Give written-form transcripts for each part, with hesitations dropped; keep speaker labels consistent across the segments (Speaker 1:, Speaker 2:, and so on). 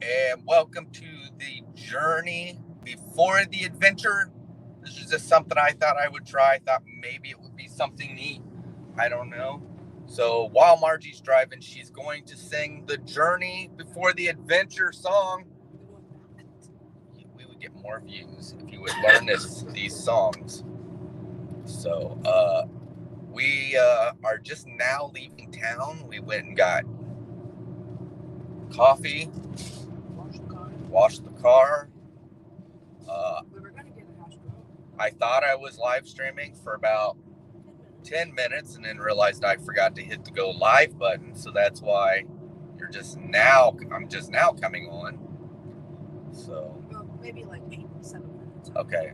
Speaker 1: and welcome to the journey before the adventure. This is just something I thought I would try. I thought maybe it would be something neat. I don't know. So while Margie's driving, she's going to sing the Journey Before the Adventure song. We would get more views if you would learn these songs. So we are just now leaving town. We went and got coffee, washed the car.
Speaker 2: We were going to get a hash brown.
Speaker 1: I thought I was live streaming for about 10 minutes and then realized I forgot to hit the go live button. So that's why I'm just now coming on. So
Speaker 2: Well, maybe like 7 minutes.
Speaker 1: Okay.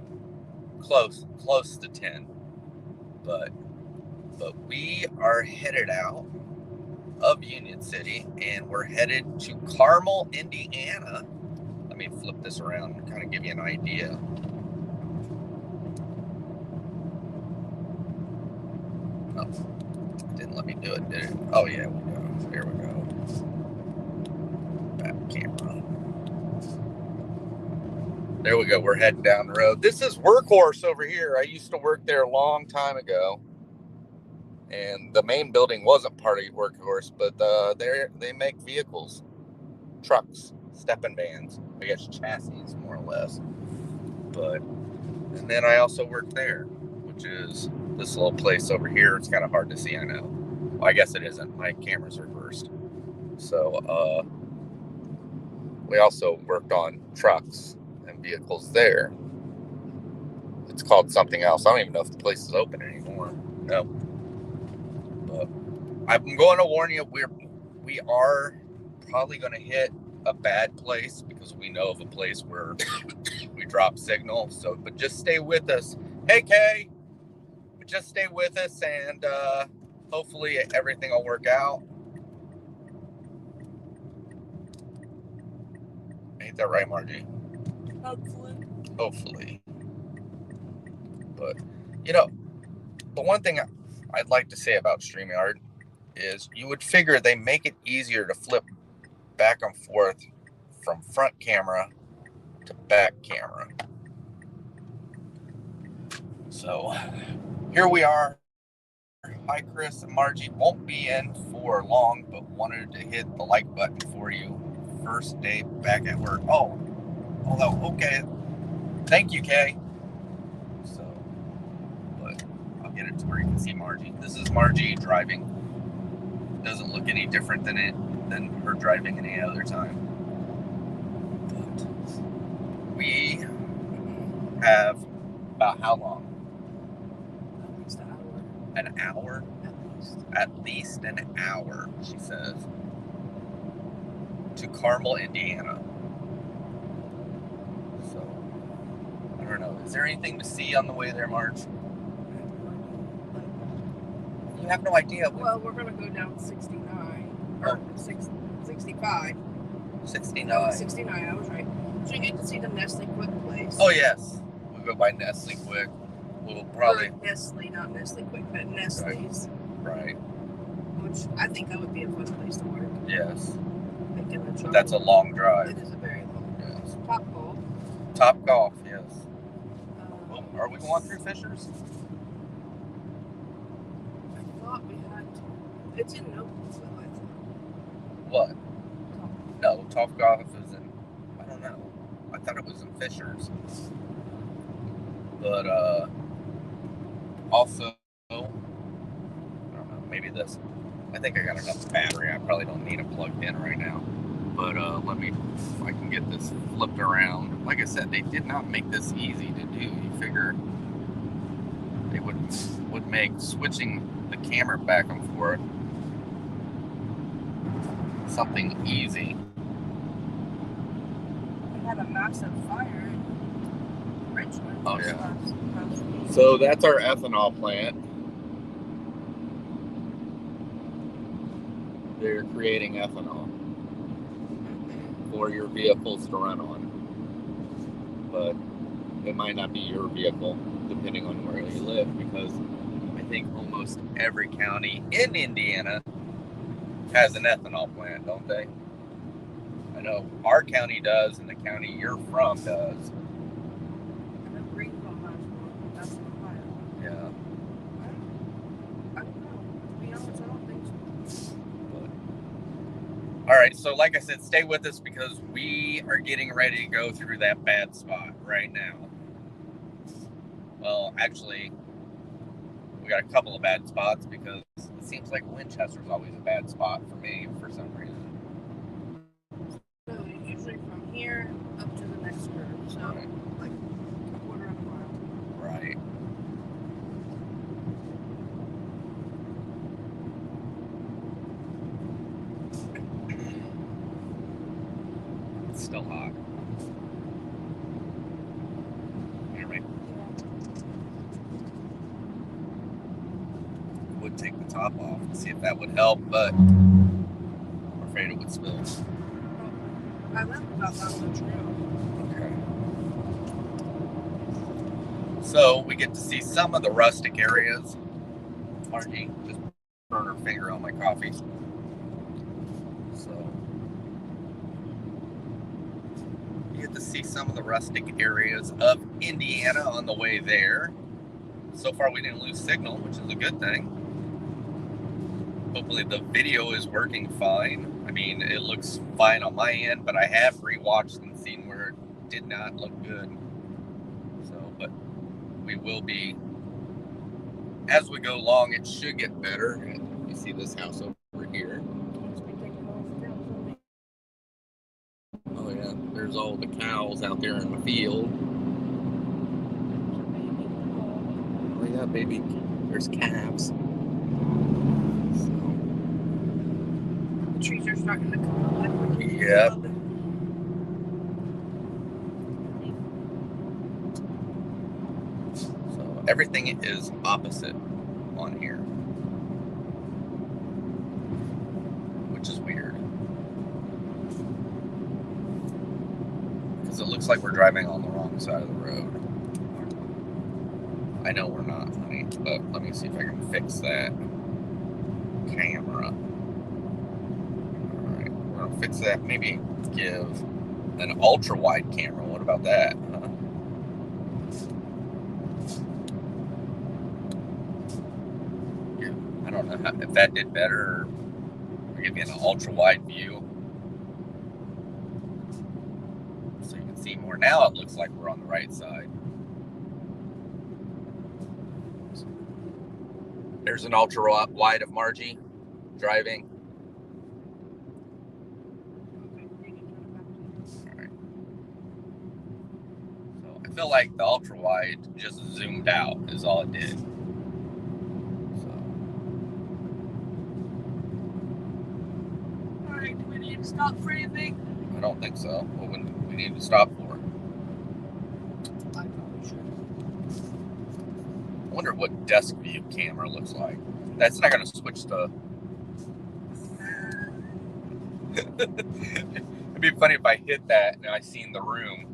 Speaker 1: Close to 10. But we are headed out of Union City and we're headed to Carmel, Indiana. Let me flip this around and kind of give you an idea. Oh, didn't let me do it, did it? Oh, yeah, we go. Here we go. Back camera. There we go. We're heading down the road. This is Workhorse over here. I used to work there a long time ago. And the main building wasn't part of Workhorse, but they make vehicles, trucks, stepping vans. I guess chassis, more or less. And then I also worked there, which is this little place over here. It's kind of hard to see, I know. Well, I guess it isn't. My camera's reversed. So we also worked on trucks and vehicles there. It's called something else. I don't even know if the place is open anymore. No. But I'm going to warn you, we are probably going to hit a bad place because we know of a place where we drop signal. So, but just stay with us. Hey, Kay. But just stay with us and hopefully everything will work out. Ain't that right, Margie? Hopefully. But, the one thing I'd like to say about StreamYard is you would figure they make it easier to flip back and forth from front camera to back camera. So here we are. Hi, Chris and Margie. Won't be in for long, but wanted to hit the like button for you. First day back at work. Okay. Thank you, Kay. So, but I'll get it to where you can see Margie. This is Margie driving. Doesn't look any different than her driving any other time. But we have about how long?
Speaker 2: At least an hour.
Speaker 1: An hour? At least an hour, she says. To Carmel, Indiana. So, I don't know. Is there anything to see on the way there, Marge? You have no idea.
Speaker 2: Well, we're going to go down 69. Or 65.
Speaker 1: 69.
Speaker 2: No, 69, I was right. So you get to see the Nestle Quick place.
Speaker 1: Oh, yes. We'll go by Nestle Quick. We'll probably...
Speaker 2: Or Nestle, not Nestle Quick, but Nestle's.
Speaker 1: Right.
Speaker 2: Which I think that would be a fun place to work.
Speaker 1: Yes. That's a long drive.
Speaker 2: It is a very long drive.
Speaker 1: Yes.
Speaker 2: Top golf,
Speaker 1: yes. Are we going through Fishers?
Speaker 2: I thought we had to. It's in Noblesville, I thought.
Speaker 1: What? No, Top Golf is in, I don't know. I thought it was in Fishers. But, also, I don't know, maybe this. I think I got enough battery. I probably don't need it plugged in right now. But let me, if I can get this flipped around. Like I said, they did not make this easy to do. You figure they would make switching the camera back and forth something easy.
Speaker 2: We had a massive fire in Richmond.
Speaker 1: Oh, yeah. So that's our ethanol plant. They're creating ethanol for your vehicles to run on. But it might not be your vehicle, depending on where you live, because I think almost every county in Indiana has an ethanol plant, don't they? I I know our county does, and the county you're from does.
Speaker 2: I know Greenville has one. That's in Ohio.
Speaker 1: Yeah.
Speaker 2: I don't know. To be honest, I don't think so.
Speaker 1: All right, so like I said, stay with us because we are getting ready to go through that bad spot right now. Well, actually, we got a couple of bad spots because it seems like Winchester's always a bad spot for me for some reason.
Speaker 2: So usually from here up to the next curve, so
Speaker 1: Right.
Speaker 2: like a quarter of a mile.
Speaker 1: Right. It's still hot. Anyway, would take the top off and see if that would help, but I'm afraid it would spill.
Speaker 2: I left about that much now.
Speaker 1: Okay. So we get to see some of the rustic areas. Margie just burned her finger on my coffee. So you get to see some of the rustic areas of Indiana on the way there. So far we didn't lose signal, which is a good thing. Hopefully the video is working fine. I mean, it looks fine on my end, but I have rewatched and seen where it did not look good. So, but we will be, as we go along, it should get better. And you see this house over here. Oh yeah, there's all the cows out there in the field. Oh yeah, baby, there's calves.
Speaker 2: Trees are starting to come up.
Speaker 1: Yep. So everything is opposite on here, which is weird. Because it looks like we're driving on the wrong side of the road. I know we're not, honey, but let me see if I can fix that camera. Fix that, maybe give an ultra wide camera. What about that? Yeah, I don't know if that did better or give you an ultra wide view so you can see more. Now it looks like we're on the right side. There's an ultra wide of Margie driving. I feel like the ultra wide just zoomed out is all it did. So.
Speaker 2: Alright, do we need to stop for anything?
Speaker 1: I don't think so. What would we need to stop for?
Speaker 2: I probably should.
Speaker 1: I wonder what desk view camera looks like. That's not going to switch to. It'd be funny if I hit that and I seen the room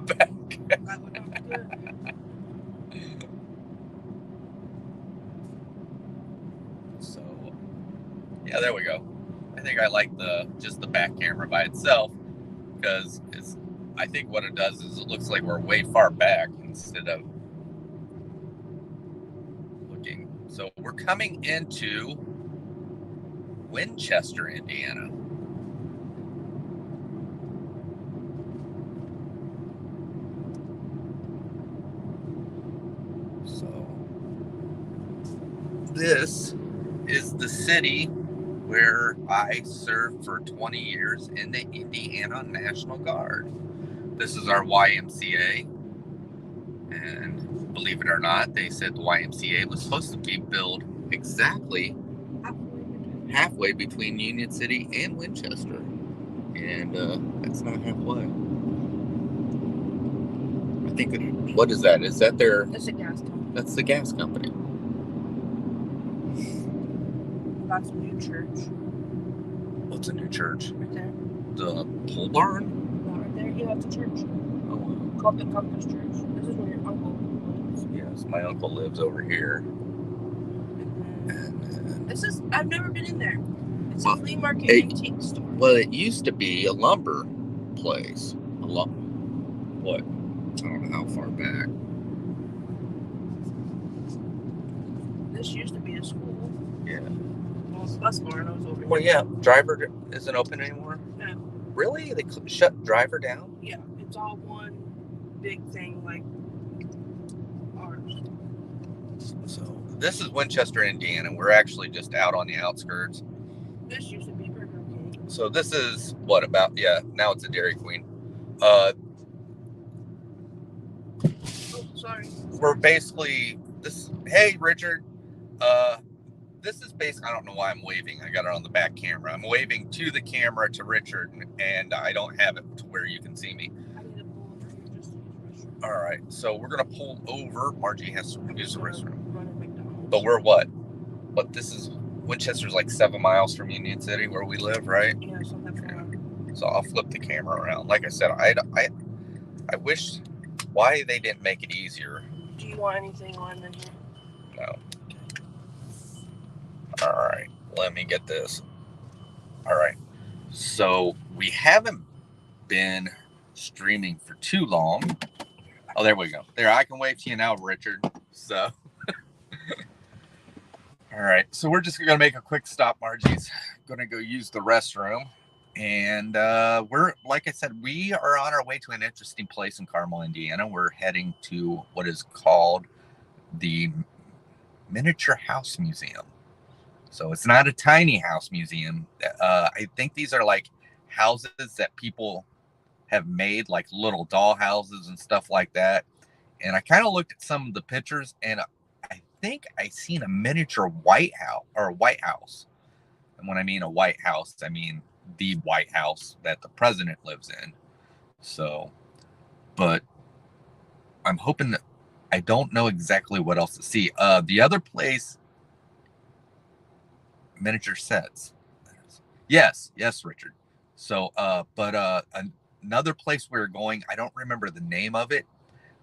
Speaker 1: back.
Speaker 2: That would not be good.
Speaker 1: So, yeah, there we go. I think I like just the back camera by itself because I think what it does is it looks like we're way far back instead of looking. So we're coming into Winchester, Indiana. This is the city where I served for 20 years in the Indiana National Guard. This is our YMCA. And believe it or not, they said the YMCA was supposed to be built exactly halfway between Union City and Winchester. And that's not halfway. I think, what is that? Is that their...
Speaker 2: That's a gas company.
Speaker 1: That's the gas company.
Speaker 2: That's a new church.
Speaker 1: What's a new church?
Speaker 2: Right there.
Speaker 1: The pole barn?
Speaker 2: Not right there. Yeah, that's a church.
Speaker 1: Oh,
Speaker 2: Called the Compass Church. This is where your uncle lives.
Speaker 1: yes, my uncle lives over here.
Speaker 2: This is, I've never been in there. It's a flea market antique store.
Speaker 1: Well, it used to be a lumber place. What? I don't know how far back.
Speaker 2: This used to be a school.
Speaker 1: Yeah.
Speaker 2: Well, the bus barn was over here.
Speaker 1: Well, yeah. Driver isn't open anymore?
Speaker 2: No.
Speaker 1: Really? They shut Driver down?
Speaker 2: Yeah. It's all one big thing like ours.
Speaker 1: So, this is Winchester, Indiana. We're actually just out on the outskirts.
Speaker 2: This used to be Burger King.
Speaker 1: So, this is what about? Yeah, now it's a Dairy Queen.
Speaker 2: Oh, sorry.
Speaker 1: We're basically this. Hey, Richard. This is basically. I don't know why I'm waving. I got it on the back camera. I'm waving to the camera to Richard, and I don't have it to where you can see me.
Speaker 2: I need to pull over here just to use the restroom.
Speaker 1: All right, so we're gonna pull over. Margie has to use the restroom.
Speaker 2: Run to McDonald's.
Speaker 1: But we're what? But this is Winchester's like 7 miles from Union City, where we live, right?
Speaker 2: Yeah, so that's
Speaker 1: So I'll flip the camera around. Like I said, I wish why they didn't make it easier.
Speaker 2: Do you want anything on in here?
Speaker 1: No. All right, let me get this. All right, so we haven't been streaming for too long. Oh, there we go. There, I can wave to you now, Richard. So, all right, so we're just gonna make a quick stop. Margie's gonna go use the restroom, and we're, like I said, we are on our way to an interesting place in Carmel, Indiana. We're heading to what is called the Miniature House Museum. So it's not a tiny house museum. I think these are like houses that people have made, like little doll houses and stuff like that. And I kind of looked at some of the pictures, and I think I seen a miniature White House. And when I mean a White House, I mean the White House that the president lives in. So, but I'm hoping that I don't know exactly what else to see. The other place. Miniature sets. Yes, Richard. So, but another place we're going, I don't remember the name of it.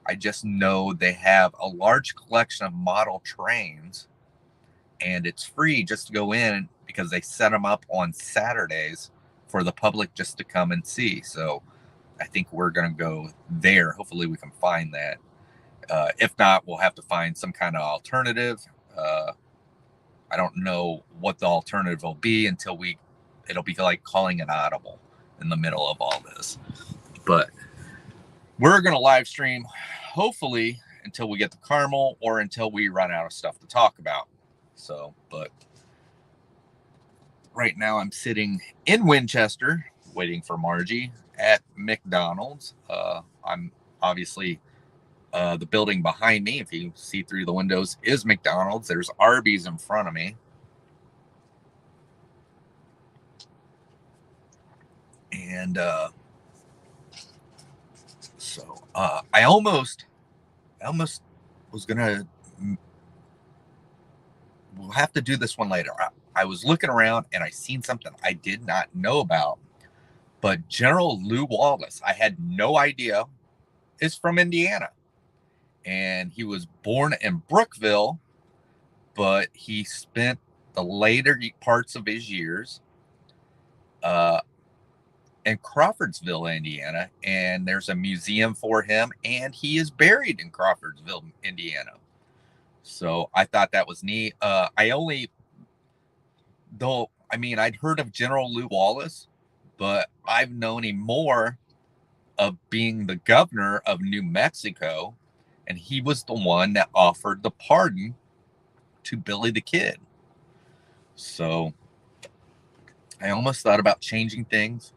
Speaker 1: I just know they have a large collection of model trains, and it's free just to go in because they set them up on Saturdays for the public just to come and see. So I think we're going to go there. Hopefully we can find that. If not, we'll have to find some kind of alternative. I don't know what the alternative will be until it'll be like calling an audible in the middle of all this. But we're going to live stream, hopefully, until we get to Carmel or until we run out of stuff to talk about. So, but right now I'm sitting in Winchester waiting for Margie at McDonald's. I'm obviously... the building behind me, if you see through the windows, is McDonald's. There's Arby's in front of me. And so I almost was gonna. We'll have to do this one later. I was looking around and I seen something I did not know about. But General Lew Wallace, I had no idea, is from Indiana. And he was born in Brookville, but he spent the later parts of his years in Crawfordsville, Indiana. And there's a museum for him, and he is buried in Crawfordsville, Indiana. So I thought that was neat. I'd heard of General Lew Wallace, but I've known him more of being the governor of New Mexico. And he was the one that offered the pardon to Billy the Kid. So I almost thought about changing things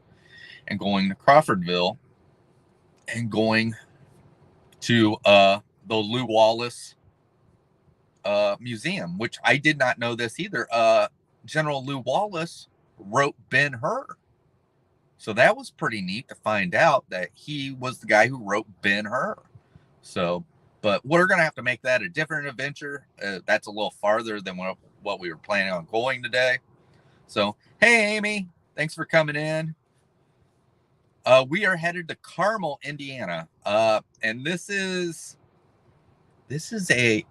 Speaker 1: and going to Crawfordville and going to the Lew Wallace Museum, which I did not know this either. General Lew Wallace wrote Ben-Hur. So that was pretty neat to find out that he was the guy who wrote Ben-Hur. So... But we're going to have to make that a different adventure. That's a little farther than what we were planning on going today. So, hey, Amy, thanks for coming in. We are headed to Carmel, Indiana. And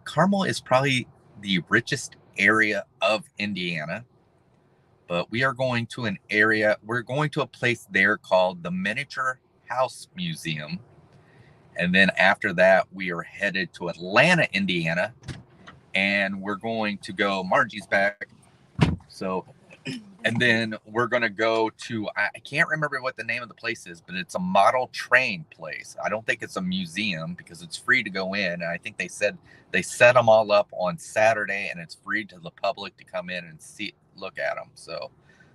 Speaker 1: Carmel is probably the richest area of Indiana. But we are going to an area. We're going to a place there called the Miniature House Museum. And then after that, we are headed to Atlanta, Indiana. And we're going to go, Margie's back. So, and then we're going to go to, I can't remember what the name of the place is, but it's a model train place. I don't think it's a museum because it's free to go in. And I think they said they set them all up on Saturday and it's free to the public to come in and look at them. So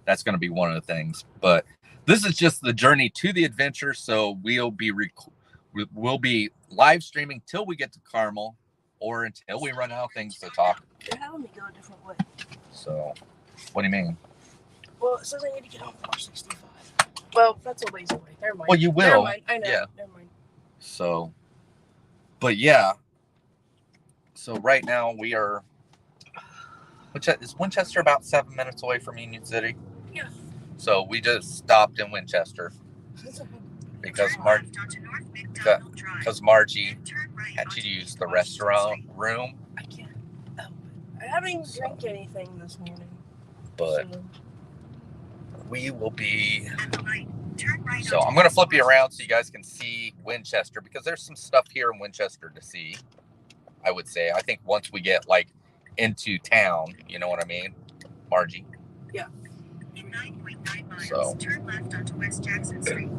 Speaker 1: that's going to be one of the things. But this is just the journey to the adventure. So we'll be live streaming till we get to Carmel or until we run out of things to talk.
Speaker 2: They're having me go a different way.
Speaker 1: So, what do you mean?
Speaker 2: Well, it says I need to get on 465. Well, that's a ways away. Never mind.
Speaker 1: Well, you will.
Speaker 2: Never mind. I know.
Speaker 1: Yeah.
Speaker 2: Never mind.
Speaker 1: So, but yeah. So right now we are. Is Winchester about 7 minutes away from Union City?
Speaker 2: Yeah.
Speaker 1: So we just stopped in Winchester because Margie had to use the restaurant room.
Speaker 2: I can't help it. I haven't even drank anything this morning.
Speaker 1: But we will be. So I'm going to flip you around so you guys can see Winchester because there's some stuff here in Winchester to see. I would say. I think once we get like into town, you know what I mean, Margie?
Speaker 2: Yeah.
Speaker 3: In 9.9 miles,
Speaker 1: So.
Speaker 3: turn left onto West Jackson Street.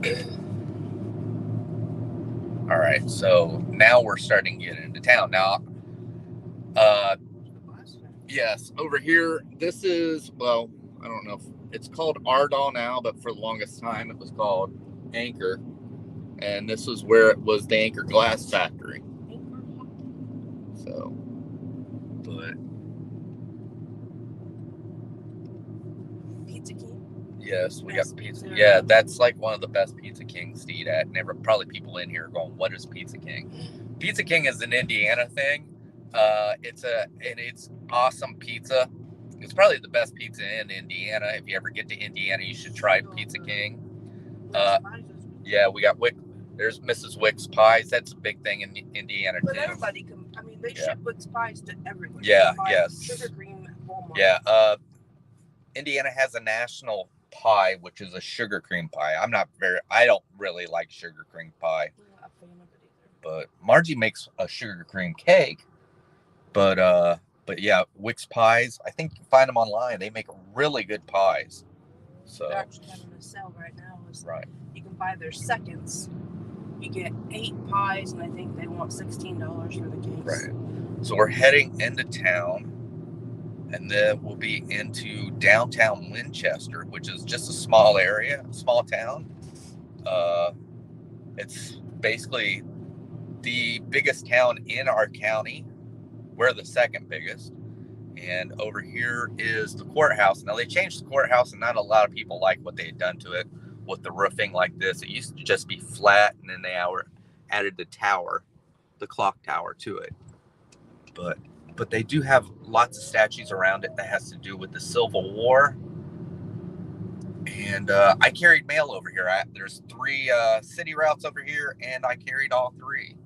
Speaker 1: All right, so now we're starting to get into town. Now, yes, over here, this is, well, I don't know if it's called Ardall now, but for the longest time it was called Anchor. And this was where it was the Anchor Glass Factory. So, but.
Speaker 2: Pizza King?
Speaker 1: Yes, we got pizza.
Speaker 2: Zero.
Speaker 1: Yeah, that's like one of the best Pizza Kings to eat at. And probably people in here going, "What is Pizza King?" Pizza King is an Indiana thing. It's awesome pizza. It's probably the best pizza in Indiana. If you ever get to Indiana, you should try Pizza King. Yeah, we got Wick. There's Mrs. Wick's Pies. That's a big thing in Indiana
Speaker 2: But
Speaker 1: too.
Speaker 2: everybody can. I mean, they ship Wick's Pies to everywhere.
Speaker 1: Yeah. Yes.
Speaker 2: Sugar cream at Walmart.
Speaker 1: Yeah. Indiana has a national pie, which is a sugar cream pie. I don't really like sugar cream pie.
Speaker 2: I'm not a fan of it either.
Speaker 1: But Margie makes a sugar cream cake. But yeah, Wick's Pies, I think you can find them online. They make really good pies. So
Speaker 2: They're actually having a sale right now.
Speaker 1: Right.
Speaker 2: You can buy their seconds. You get 8 pies, and I think they want $16 for the case.
Speaker 1: Right. So we're heading into town. And then we'll be into downtown Winchester, which is just a small area, small town. It's basically the biggest town in our county. We're the second biggest. And over here is the courthouse. Now, they changed the courthouse, and not a lot of people like what they had done to it with the roofing like this. It used to just be flat, and then they added the tower, the clock tower to it. But they do have lots of statues around it that has to do with the Civil War. And I carried mail over here. There's 3 city routes over here, and I carried all 3.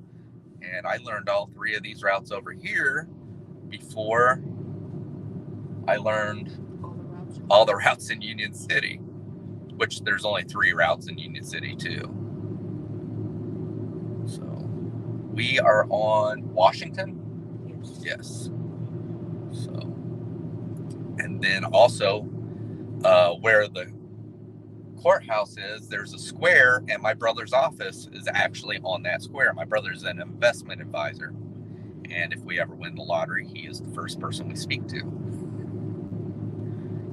Speaker 1: And I learned all 3 of these routes over here before I learned all the routes in Union City, which there's only 3 routes in Union City, too. So we are on Washington. Yes. So, and then also where the courthouse is, there's a square, and my brother's office is actually on that square. My brother's an investment advisor, and if we ever win the lottery, he is the first person we speak to,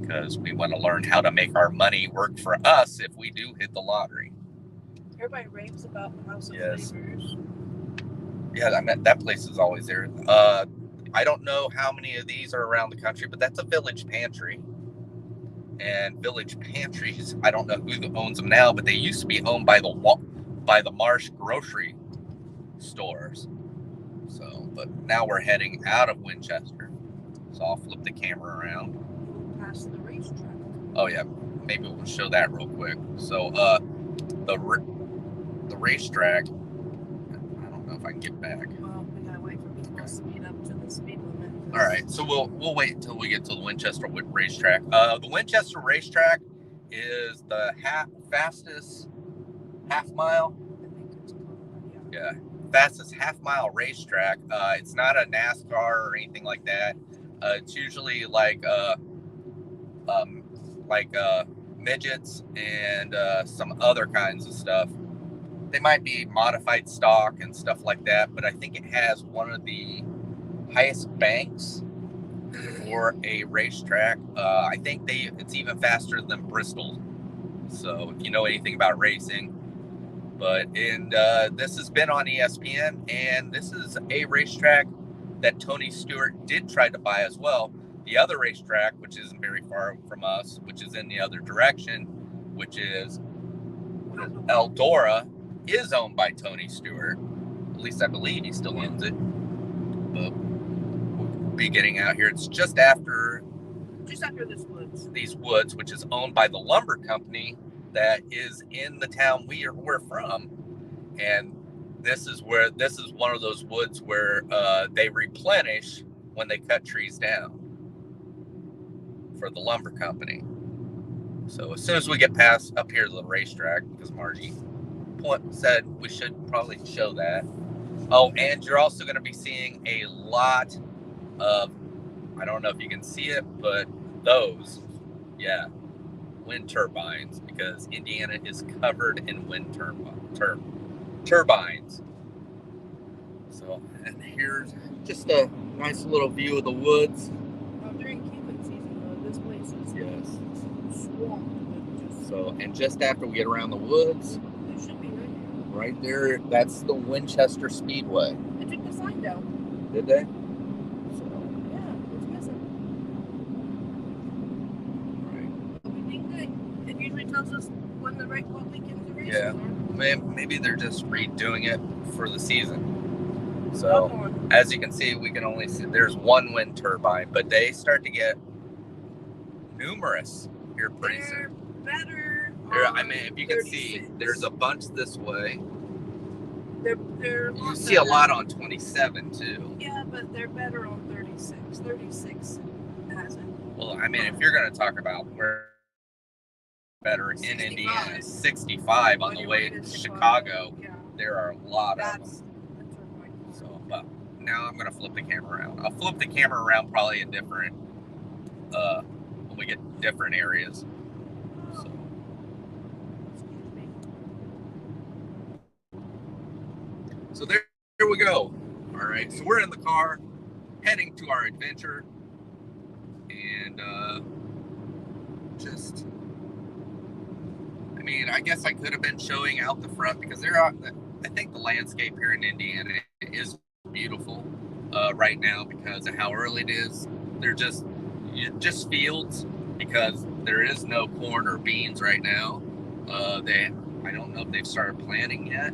Speaker 1: because we want to learn how to make our money work for us if we do hit the lottery.
Speaker 2: Everybody raves about the House of
Speaker 1: Yes.
Speaker 2: Flavors.
Speaker 1: Yeah, I mean, that place is always there. I don't know how many of these are around the country, but that's a Village Pantry. And Village Pantries, I don't know who owns them now, but they used to be owned by the Marsh grocery stores. So, but now we're heading out of Winchester. So I'll flip the camera around.
Speaker 2: Past the racetrack.
Speaker 1: Oh yeah, maybe we'll show that real quick. So the racetrack. I don't know if I can get back.
Speaker 2: Well, we gotta wait for people to speed up to the speed limit.
Speaker 1: All right, so we'll wait until we get to the Winchester racetrack. The Winchester racetrack is the fastest half mile.
Speaker 2: I think it's called,
Speaker 1: Yeah, fastest half mile racetrack. It's not a NASCAR or anything like that. It's usually like midgets and some other kinds of stuff. They might be modified stock and stuff like that, but I think it has one of the highest banks for a racetrack. I think it's even faster than Bristol. So if you know anything about racing, this has been on ESPN, and this is a racetrack that Tony Stewart did try to buy as well. The other racetrack, which isn't very far from us, which is in the other direction, which is Eldora, is owned by Tony Stewart. At least I believe he still owns it. But we'll be getting out here. It's just after these woods, which is owned by the lumber company that is in the town we're from. And this is one of those woods where they replenish when they cut trees down for the lumber company. So as soon as we get past up here to the racetrack, because Margie said we should probably show that. Oh, and you're also going to be seeing a lot of, I don't know if you can see it, but those, wind turbines, because Indiana is covered in wind turbines. So, and here's just a nice little view of the woods.
Speaker 2: During Cuban season, though, this place is swamped with just.
Speaker 1: So, and just after we get around the woods,
Speaker 2: It should be right here.
Speaker 1: right there, that's the Winchester Speedway.
Speaker 2: They took the sign down.
Speaker 1: Did they?
Speaker 2: Yeah, it's missing.
Speaker 1: Right.
Speaker 2: We think good. It usually tells us when the right what weekends the races
Speaker 1: Yeah.
Speaker 2: are.
Speaker 1: Maybe they're just redoing it for the season.
Speaker 2: Another
Speaker 1: So,
Speaker 2: one.
Speaker 1: as you can see, we can only see there's one wind turbine, but they start to get numerous here pretty
Speaker 2: They're
Speaker 1: soon.
Speaker 2: better.
Speaker 1: I mean, if you can see,
Speaker 2: 36.
Speaker 1: there's a bunch this way.
Speaker 2: They're
Speaker 1: You see a lot on 27 too.
Speaker 2: Yeah, but they're better on 36. 36 has it.
Speaker 1: Well, I mean, if you're going to talk about where better in
Speaker 2: 65.
Speaker 1: Indiana, 65 on the way to Chicago,
Speaker 2: Yeah.
Speaker 1: there are a lot of them.
Speaker 2: That's right.
Speaker 1: So, but now I'm going to flip the camera around. I'll flip the camera around probably in different, when we get different areas. So,
Speaker 2: Excuse me.
Speaker 1: so there we go. All right, so we're in the car heading to our adventure, and just, I mean, I guess I could have been showing out the front because I think the landscape here in Indiana is beautiful right now because of how early it is. They're just fields because there is no corn or beans right now. I don't know if they've started planting yet.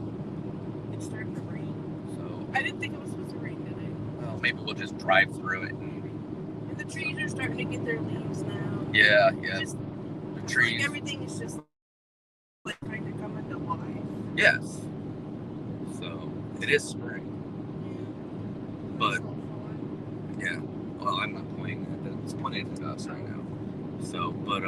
Speaker 2: It's starting to rain.
Speaker 1: So,
Speaker 2: I didn't think it was supposed to rain today.
Speaker 1: well, maybe we'll just drive through it.
Speaker 2: And the trees are starting to get their leaves now.
Speaker 1: Yeah,
Speaker 2: Just,
Speaker 1: the
Speaker 2: it's
Speaker 1: trees.
Speaker 2: like everything is just like trying to come into life.
Speaker 1: Yes. So it is spring.
Speaker 2: Yeah.
Speaker 1: But-
Speaker 2: That's so fun.
Speaker 1: Yeah. Well, I'm not pointing at that. It's pointing at us right now. So, but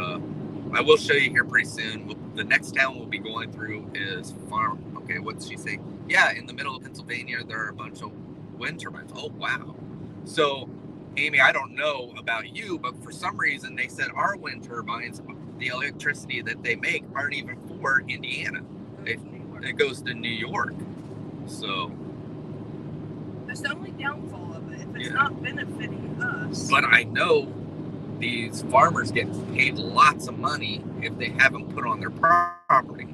Speaker 1: I will show you here pretty soon. The next town we'll be going through is Farm. Okay, what's she say? Yeah, in the middle of Pennsylvania, there are a bunch of wind turbines. Oh, wow. So, Amy, I don't know about you, but for some reason they said our wind turbines, the electricity that they make, aren't even for Indiana. It goes to New York. So,
Speaker 2: That's the only downfall of it. If it's
Speaker 1: Yeah.
Speaker 2: not benefiting us.
Speaker 1: but I know these farmers get paid lots of money if they have them put on their property.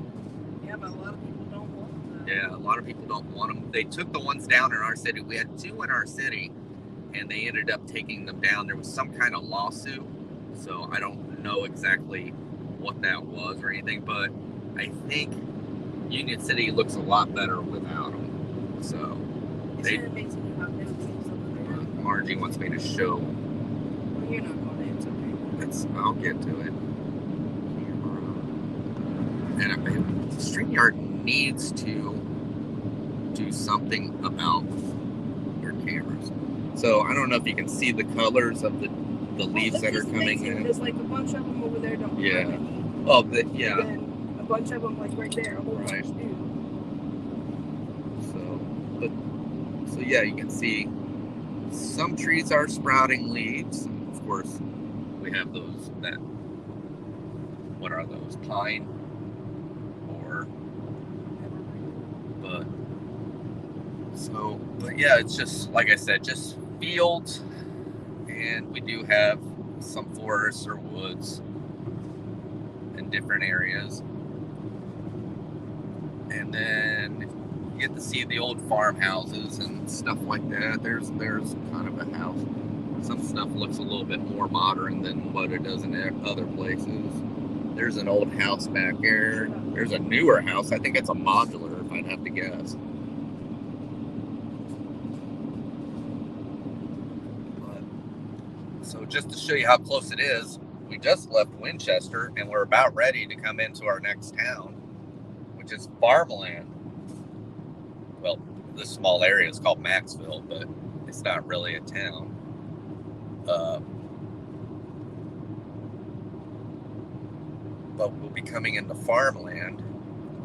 Speaker 2: Yeah, but a lot of people don't want that.
Speaker 1: Yeah, a lot of people don't want them. They took the ones down in our city. We had 2 in our city, and they ended up taking them down. There was some kind of lawsuit, so I don't know exactly what that was or anything, but I think Union City looks a lot better without them. So
Speaker 2: It's
Speaker 1: They-
Speaker 2: kind of amazing how it seems over there.
Speaker 1: Margie wants me to show.
Speaker 2: Well, you're not going to. It's okay.
Speaker 1: I'll get to it. And StreamYard needs to do something about your cameras. So I don't know if you can see the colors of the leaves that are coming in.
Speaker 2: There's like a bunch of them over there. Don't
Speaker 1: Yeah.
Speaker 2: have any.
Speaker 1: Oh,
Speaker 2: And then a bunch of them like right there. A whole
Speaker 1: Right.
Speaker 2: bunch do.
Speaker 1: So yeah, you can see some trees are sprouting leaves. And of course, we have those that. What are those? Pine or but yeah, it's just like I said, just fields, and we do have some forests or woods in different areas, and then you get to see the old farmhouses and stuff like that. There's kind of a house. Some stuff looks a little bit more modern than what it does in other places. There's an old house back there. There's a newer house. I think it's a modular, if I'd have to guess. So just to show you how close it is, we just left Winchester and we're about ready to come into our next town, which is farmland. Well, this small area is called Maxville, but it's not really a town. But we'll be coming into farmland,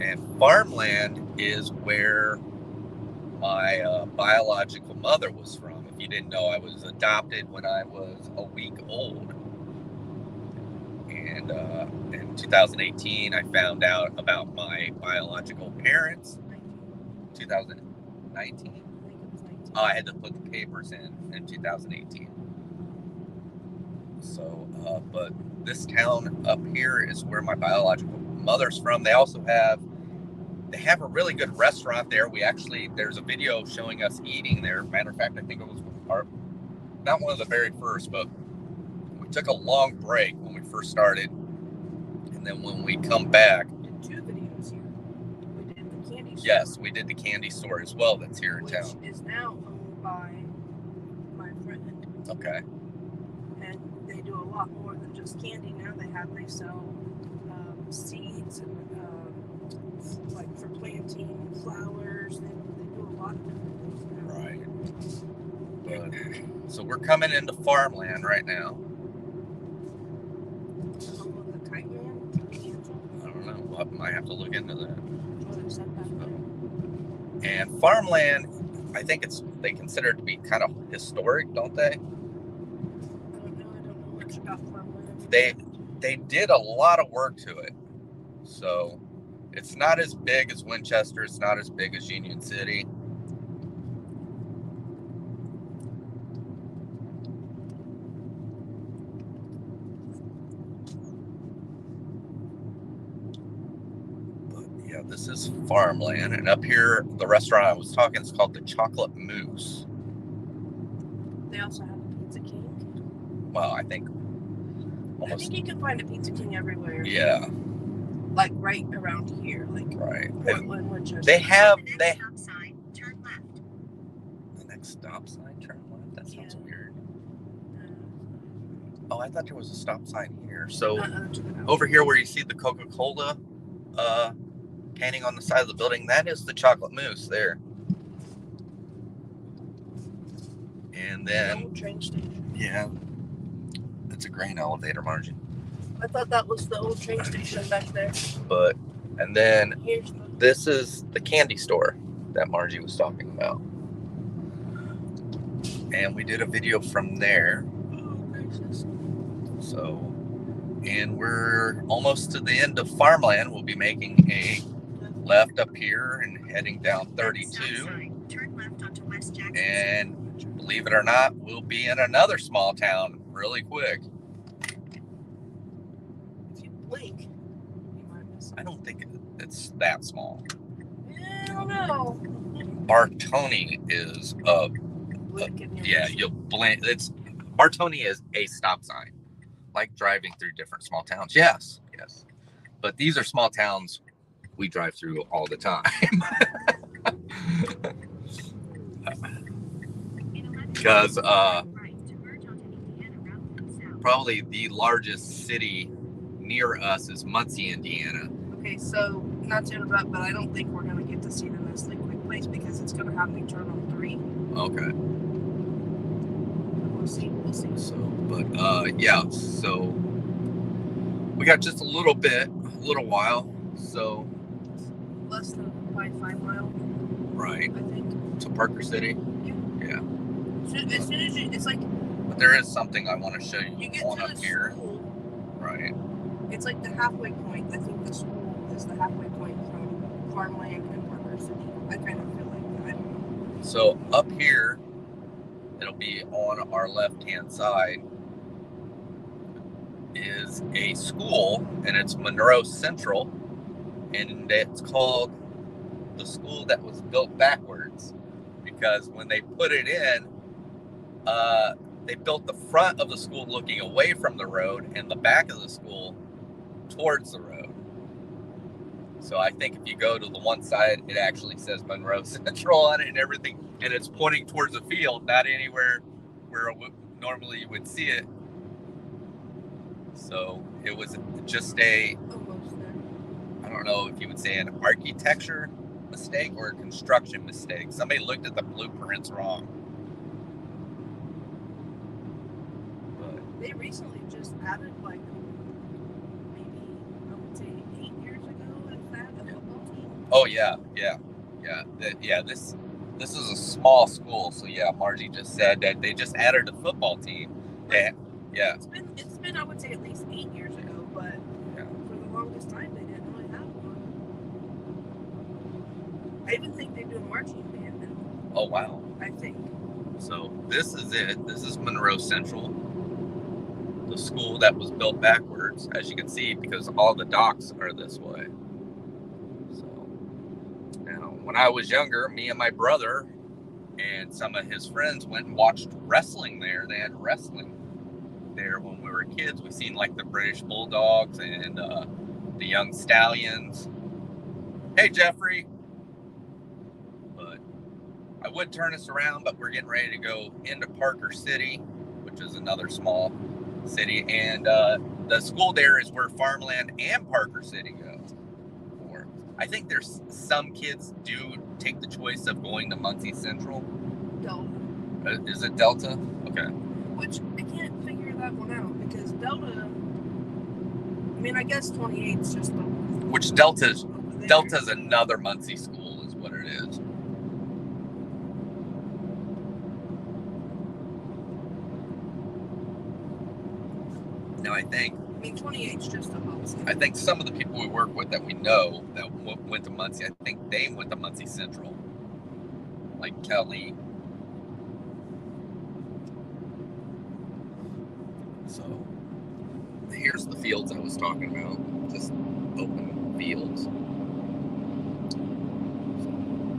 Speaker 1: and farmland is where my biological mother was from. If you didn't know, I was adopted when I was a week old. And in 2018, I found out about my biological parents. 2019? Oh, I had to put the papers in 2018. So, but this town up here is where my biological mother's from. They also have a really good restaurant there. There's a video showing us eating there. Matter of fact, I think it was not one of the very first, but we took a long break when we first started. And then when we come back.
Speaker 2: We did 2 videos here. We did the candy store.
Speaker 1: Yes, we did the candy store as well that's here in town.
Speaker 2: Which is now owned by my friend.
Speaker 1: Okay.
Speaker 2: And they do a lot more than just candy now. They sell seeds and like for planting flowers. They do a lot of different things now.
Speaker 1: Right. So we're coming into farmland right now.
Speaker 2: The kite man?
Speaker 1: I don't know. I might have to look into that.
Speaker 2: Oh, there's that back there.
Speaker 1: And farmland, I think they consider it to be kind of historic, don't they?
Speaker 2: I don't know much about farmland.
Speaker 1: They did a lot of work to it. So it's not as big as Winchester. It's not as big as Union City. But yeah, this is farmland. And up here, the restaurant I was talking is called the Chocolate Moose.
Speaker 2: They also have a Pizza King.
Speaker 1: Well, I think
Speaker 2: I think you can find a Pizza King everywhere.
Speaker 1: Yeah.
Speaker 2: Like right around here, like
Speaker 1: Right.
Speaker 2: Portland, Winchester.
Speaker 1: They have
Speaker 3: The next stop sign, turn left.
Speaker 1: the next stop sign, turn left. That sounds
Speaker 2: Yeah.
Speaker 1: weird. Oh, I thought there was a stop sign here. So
Speaker 2: Check it out.
Speaker 1: over here where you see the Coca-Cola painting on the side of the building, that is the Chocolate Moose there. And
Speaker 2: The
Speaker 1: then,
Speaker 2: old train station.
Speaker 1: yeah, it's a grain elevator, Margie.
Speaker 2: I thought that was the old train station back there.
Speaker 1: And then
Speaker 2: Here's the
Speaker 1: this is the candy store that Margie was talking about. And we did a video from there.
Speaker 2: gracious.
Speaker 1: So, and we're almost to the end of farmland. We'll be making a left up here and heading down
Speaker 3: Next
Speaker 1: 32.
Speaker 3: stop sign, turn left onto West Jackson
Speaker 1: And believe it or not, we'll be in another small town really quick.
Speaker 2: If you blink, you might miss it.
Speaker 1: I don't think it's that small.
Speaker 2: I don't know.
Speaker 1: Bartoni is
Speaker 2: Blink and you'll
Speaker 1: yeah,
Speaker 2: miss it.
Speaker 1: you'll blink. Bartoni is a stop sign, like driving through different small towns. Yes. But these are small towns we drive through all the time. Because probably the largest city near us is Muncie, Indiana.
Speaker 2: Okay, so not to interrupt, but I don't think we're gonna get to see the Nestle Quick Place because it's gonna have me turn on 3.
Speaker 1: Okay.
Speaker 2: We'll see.
Speaker 1: So, but yeah, so we got just a little while. So
Speaker 2: Less than probably 5 miles,
Speaker 1: right
Speaker 2: I think.
Speaker 1: to Parker City.
Speaker 2: Yeah.
Speaker 1: Yeah.
Speaker 2: As soon as you, it's like.
Speaker 1: But there is something I want to show you.
Speaker 2: You get
Speaker 1: on
Speaker 2: to
Speaker 1: up
Speaker 2: the
Speaker 1: here.
Speaker 2: school.
Speaker 1: Right.
Speaker 2: It's like the halfway point. I think the school is the halfway point from farmland and Parker City. I kind of feel like that. I don't know.
Speaker 1: So up here, it'll be on our left-hand side, is a school, and it's Monroe Central, and it's called the school that was built backwards, because when they put it in, they built the front of the school looking away from the road and the back of the school towards the road. So I think if you go to the one side, it actually says Monroe Central on it and everything, and it's pointing towards the field, not anywhere where normally you would see it. So it was just I don't know if you would say an architecture mistake or a construction mistake. Somebody looked at the blueprints wrong. But
Speaker 2: they recently just added, like, maybe, I would say 8 years ago, if that, a football team.
Speaker 1: oh yeah. This is a small school, so yeah, Margie just said that they just added a football team. Yeah.
Speaker 2: It's been I would say at least 8 years ago, but
Speaker 1: Yeah.
Speaker 2: for the longest time they didn't really have one. I even think they do a marching band now.
Speaker 1: Oh wow.
Speaker 2: I think.
Speaker 1: So this is it. This is Monroe Central, the school that was built backwards, as you can see, because all the docks are this way. So now, when I was younger, me and my brother and some of his friends went and watched wrestling there. They had wrestling there when we were kids. We've seen like the British Bulldogs and the Young Stallions. Hey, Jeffrey. But I would turn us around, but we're getting ready to go into Parker City, which is another small city. And the school there is where Farmland and Parker City go. I think there's some kids do take the choice of going to Muncie Central.
Speaker 2: Delta.
Speaker 1: Is it Delta? Okay.
Speaker 2: Which I can't figure that one out because Delta. I mean, I guess 28's just the.
Speaker 1: Which Delta's another Muncie school, is what it is. Now I mean,
Speaker 2: 28's just a hub school.
Speaker 1: I think some of the people we work with that we know that went to Muncie, I think they went to Muncie Central. Like Kelly. So, here's the fields I was talking about. Just open fields.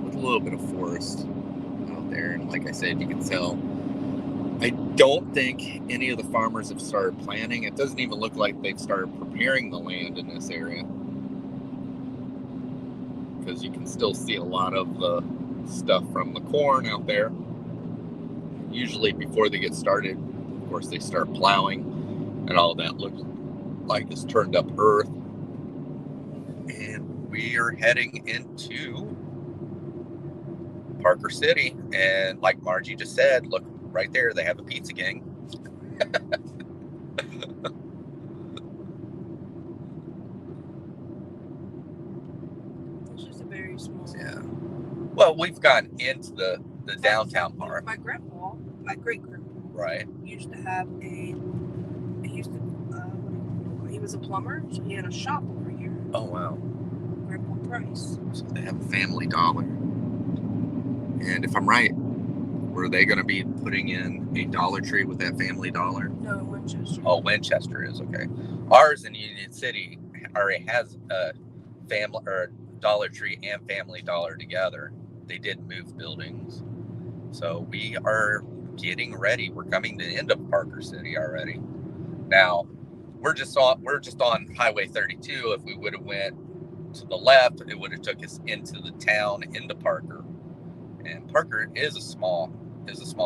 Speaker 1: With a little bit of forest out there. And like I said, you can tell. I don't think any of the farmers have started planting. It doesn't even look like they've started preparing the land in this area. Because you can still see a lot of the stuff from the corn out there. Usually before they get started, of course, they start plowing and all that looks like it's turned up earth. And we are heading into Parker City. And like Margie just said, look, right there, they have a pizza gang.
Speaker 2: It's just a very small.
Speaker 1: Yeah. Well, we've gotten into the downtown part.
Speaker 2: My grandpa, my great grandpa,
Speaker 1: right,
Speaker 2: used to have he was a plumber, so he had a shop over here.
Speaker 1: Oh wow.
Speaker 2: Grandpa Price.
Speaker 1: So they have a Family Dollar. And if I'm right, were they going to be putting in a Dollar Tree with that Family Dollar?
Speaker 2: No, Winchester.
Speaker 1: Oh, Winchester is, okay. Ours in Union City already has a family or Dollar Tree and Family Dollar together. They did move buildings. So we are getting ready. We're coming to the end of Parker City already. Now, we're just on Highway 32. If we would have went to the left, it would have took us into the town, into Parker. And Parker is a small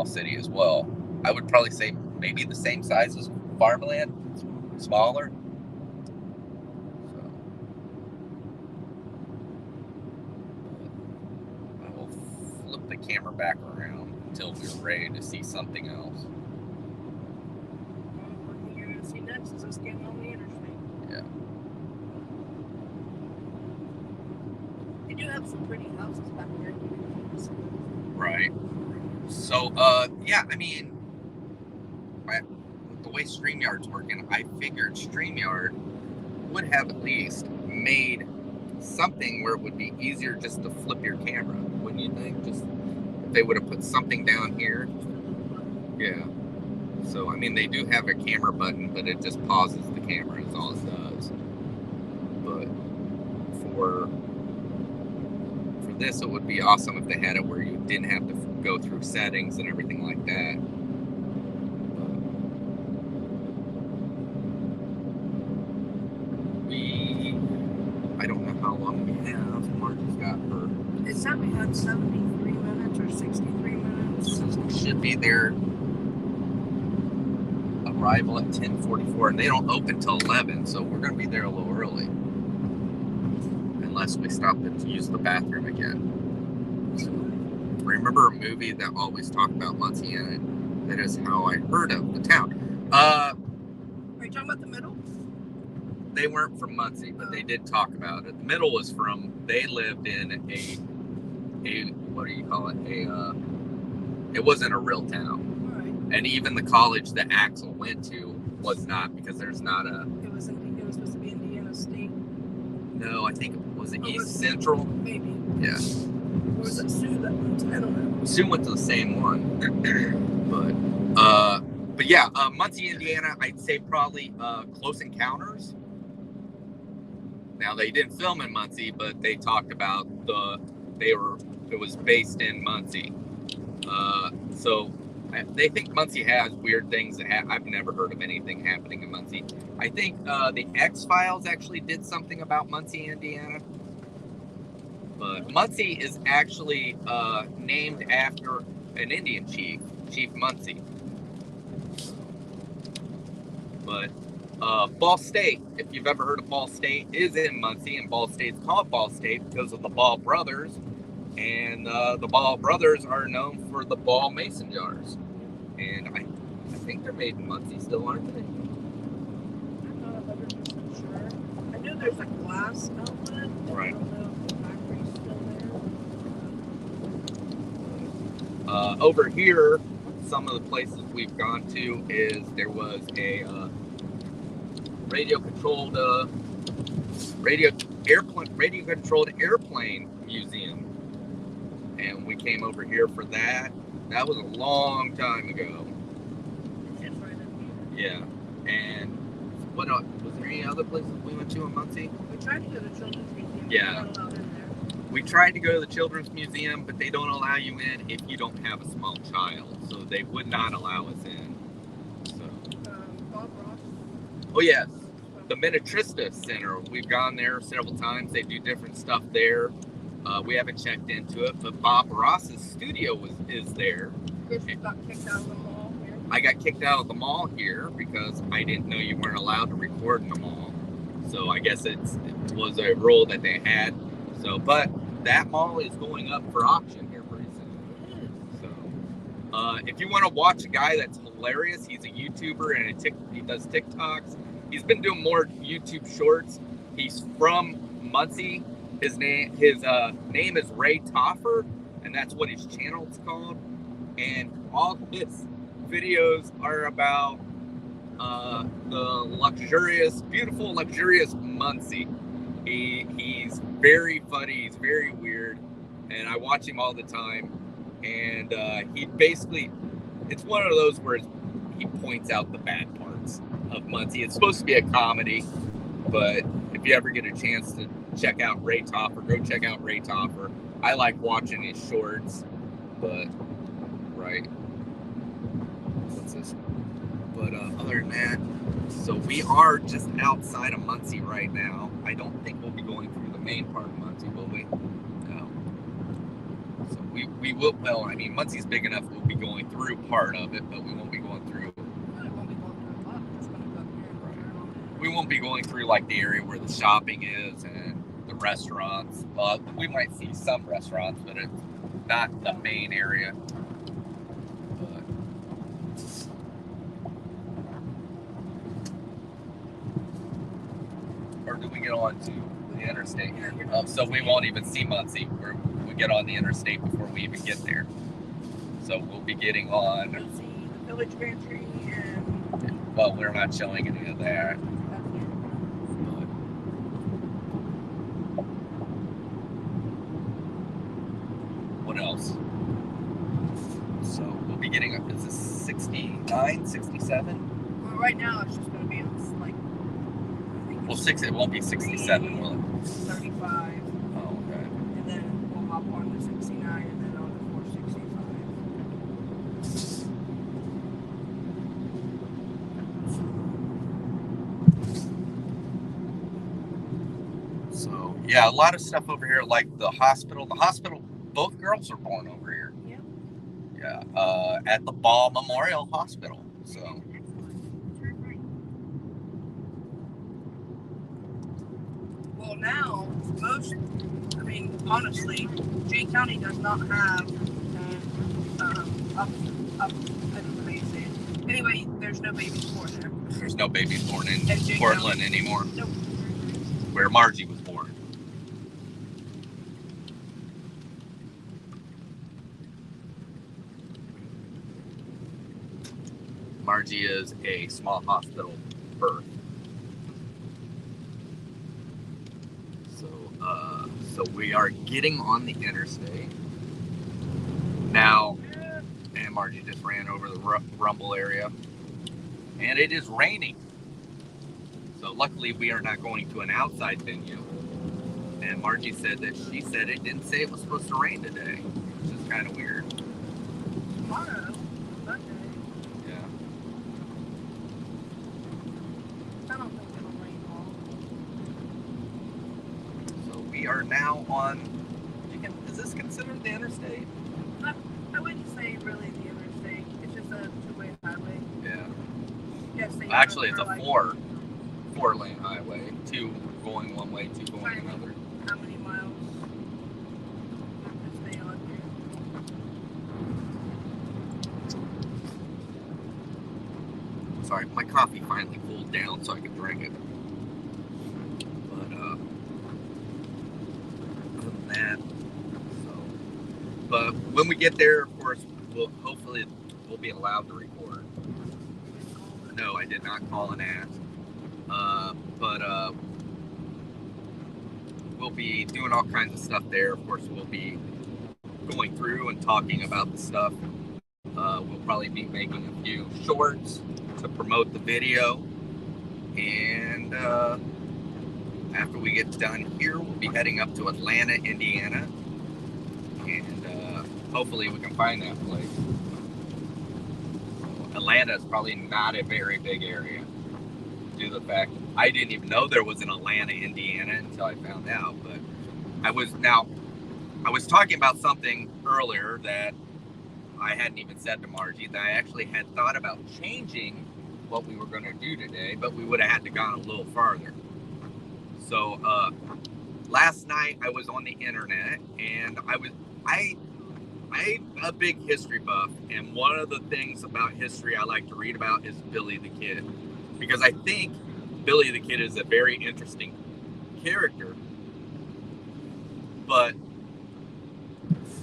Speaker 1: city as well. I would probably say maybe the same size as Farmland, smaller. So I will flip the camera back around until we're ready to see something else.
Speaker 2: see next is us getting on the interstate.
Speaker 1: Yeah.
Speaker 2: They do have some pretty houses back there.
Speaker 1: Right. So, yeah, I mean, with the way StreamYard's working, I figured StreamYard would have at least made something where it would be easier just to flip your camera, wouldn't you think? Just if they would have put something down here. Yeah. So, I mean, they do have a camera button, but it just pauses the camera is all it does. But for this, it would be awesome if they had it where you didn't have to go through settings and everything like that. I don't know how long we have. Margie's got her.
Speaker 2: It said we had 73 minutes or 63 minutes.
Speaker 1: So we should be there. Arrival at 10:44, and they don't open till 11, so we're going to be there a little early. Unless we stop to use the bathroom again. Remember a movie that always talked about Muncie in it? That is how I heard of the town.
Speaker 2: Are you talking about the middle?
Speaker 1: They weren't from Muncie, but they did talk about it. The middle was from, they lived in a what do you call it? It wasn't a real town.
Speaker 2: All right.
Speaker 1: And even the college that Axel went to was not, because there's not a...
Speaker 2: It was supposed to be Indiana State.
Speaker 1: No, I think it was East Central.
Speaker 2: Maybe.
Speaker 1: Yeah.
Speaker 2: Or was it Sue that went to? I don't know.
Speaker 1: Sue went to the same one. But yeah, Muncie, Indiana, I'd say probably Close Encounters. Now, they didn't film in Muncie, but they talked about it was based in Muncie. So they think Muncie has weird things that I've never heard of anything happening in Muncie. I think the X-Files actually did something about Muncie, Indiana. But Muncie is actually named after an Indian chief, Chief Muncie. But Ball State, if you've ever heard of Ball State, is in Muncie, and Ball State's called Ball State because of the Ball brothers. And the Ball brothers are known for the Ball mason jars. And I think they're made in Muncie still, aren't they?
Speaker 2: I'm not 100% sure. I know there's a glass outlet.
Speaker 1: Right.
Speaker 2: I don't know if the factory's still there.
Speaker 1: Over here, some of the places we've gone to is there was a radio-controlled airplane museum, and we came over here for that. That was a long time ago.
Speaker 2: It's right in here.
Speaker 1: Yeah, and what else? Was there any other places we went to in Muncie?
Speaker 2: We tried to go to Children's Museum.
Speaker 1: Yeah.
Speaker 2: We're not allowed in there.
Speaker 1: We tried to go to the Children's Museum, but they don't allow you in if you don't have a small child, so they would not allow us in. So.
Speaker 2: Bob Ross.
Speaker 1: Oh yes. The Minnetrista Center, we've gone there several times. They do different stuff there. We haven't checked into it, but Bob Ross's studio is there.
Speaker 2: Chris got kicked out of the mall here.
Speaker 1: I got kicked out of the mall here because I didn't know you weren't allowed to record in the mall. So I guess it was a rule that they had. So, but that mall is going up for auction here pretty soon. So, if you want to watch a guy that's hilarious, he's a YouTuber and he does TikToks. He's been doing more YouTube shorts. He's from Muncie. His name is Ray Toffer, and that's what his channel is called. And all his videos are about the beautiful, luxurious Muncie. He's very funny. He's very weird, and I watch him all the time. And he basically, it's one of those where he points out the bad parts of Muncie. It's supposed to be a comedy, but if you ever get a chance to check out Ray Toffer, go check out Ray Toffer. I like watching his shorts, but right. What's this? But other than that, so we are just outside of Muncie right now. I don't think we'll be going through the main part of Muncie, will we? No. So we will. Well, I mean, Muncie's big enough. We'll be going through part of it, but we won't be going through. We won't be going through like the area where the shopping is and the restaurants. Well, we might see some restaurants, but it's not the main area. get onto the interstate.
Speaker 2: Yeah, you're not
Speaker 1: So we won't even see Muncie. We get on the interstate before we even get there. So we'll be getting on.
Speaker 2: You'll see the Village Pantry and
Speaker 1: Well, we're not showing any of that. What else? So we'll be getting up. Is this 69, 67?
Speaker 2: well, right now it's just going to be like, I think
Speaker 1: Well,
Speaker 2: it's
Speaker 1: it won't be 67, will it?
Speaker 2: 35,
Speaker 1: Oh, okay.
Speaker 2: and then we'll hop on to 69 and then on to 465.
Speaker 1: So yeah, a lot of stuff over here, like the hospital. The hospital, both girls are born over here.
Speaker 2: Yep.
Speaker 1: Yeah, at the Ball Memorial Hospital. So
Speaker 3: Turn right.
Speaker 2: Well, now, honestly, Jay County does not have up, I don't know how you say it. Anyway, there's no babies born there.
Speaker 1: there's no babies born in
Speaker 2: And Jay
Speaker 1: Portland
Speaker 2: County.
Speaker 1: anymore,
Speaker 2: Nope.
Speaker 1: where Margie was born. Margie is a small hospital birth. So we are getting on the interstate now, and Margie just ran over the rumble area, and it is raining. So luckily we are not going to an outside venue. And Margie said that she said it didn't say it was supposed to rain today, which is kind of weird.
Speaker 2: Tomorrow, Sunday,
Speaker 1: Yeah.
Speaker 2: I don't think it'll rain all.
Speaker 1: So we are now on. Is this considered the interstate?
Speaker 2: I wouldn't say really the interstate. It's just a two-way highway.
Speaker 1: Yeah.
Speaker 2: Yes, they
Speaker 1: Actually, it's a
Speaker 2: like,
Speaker 1: four-lane highway. Two going one way, two going another.
Speaker 2: How many miles you have to stay on here?
Speaker 1: Sorry, my coffee finally cooled down so I could drink it. But other than that, but when we get there, of course, hopefully we'll be allowed to record. No, I did not call and ask. But we'll be doing all kinds of stuff there. Of course, we'll be going through and talking about the stuff. We'll probably be making a few shorts to promote the video. And after we get done here, we'll be heading up to Atlanta, Indiana. And hopefully we can find that place. Atlanta is probably not a very big area, due to the fact I didn't even know there was an Atlanta, Indiana until I found out. But I was talking about something earlier that I hadn't even said to Margie, that I actually had thought about changing what we were going to do today, but we would have had to gone a little farther. So last night I was on the internet, and I'm a big history buff, and one of the things about history I like to read about is Billy the Kid, because I think Billy the Kid is a very interesting character. But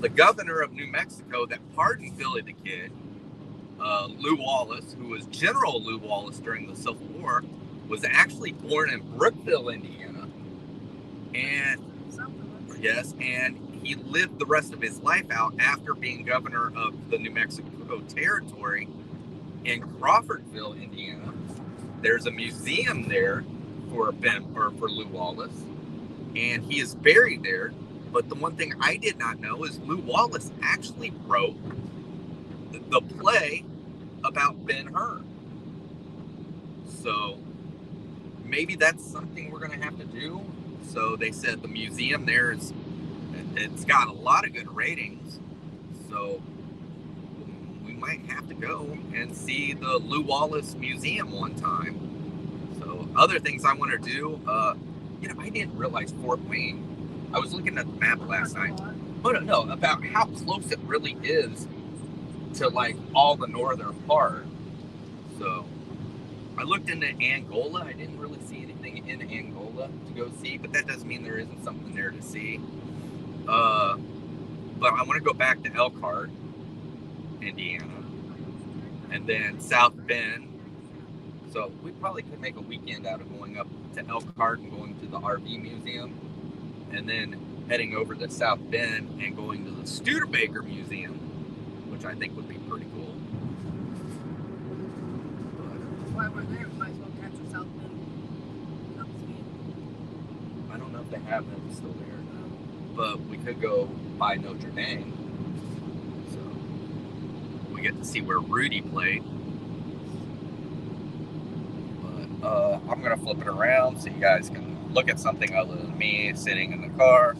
Speaker 1: the governor of New Mexico that pardoned Billy the Kid, Lew Wallace, who was General Lew Wallace during the Civil War, was actually born in Brookville, Indiana. And yes, and he lived the rest of his life out after being governor of the New Mexico Territory in Crawfordville, Indiana. There's a museum there for Lew Wallace, and he is buried there. But the one thing I did not know is Lew Wallace actually wrote the play about Ben-Hur. So maybe that's something we're going to have to do. So they said the museum there it's got a lot of good ratings. So we might have to go and see the Lew Wallace Museum one time. So other things I want to do, I didn't realize Fort Wayne. I was looking at the map last night. But no, about how close it really is to like all the northern part. So I looked into Angola. I didn't really see anything in Angola to go see, but that doesn't mean there isn't something there to see. But I want to go back to Elkhart, Indiana, and then South Bend. So we probably could make a weekend out of going up to Elkhart and going to the RV museum, and then heading over to South Bend and going to the Studebaker Museum, which I think would be pretty cool.
Speaker 2: While we're there, we might as well catch a South Bend Cubs game.
Speaker 1: I don't know if they have them still there, but we could go by Notre Dame. So we get to see where Rudy played. But I'm going to flip it around so you guys can look at something other than me sitting in the car.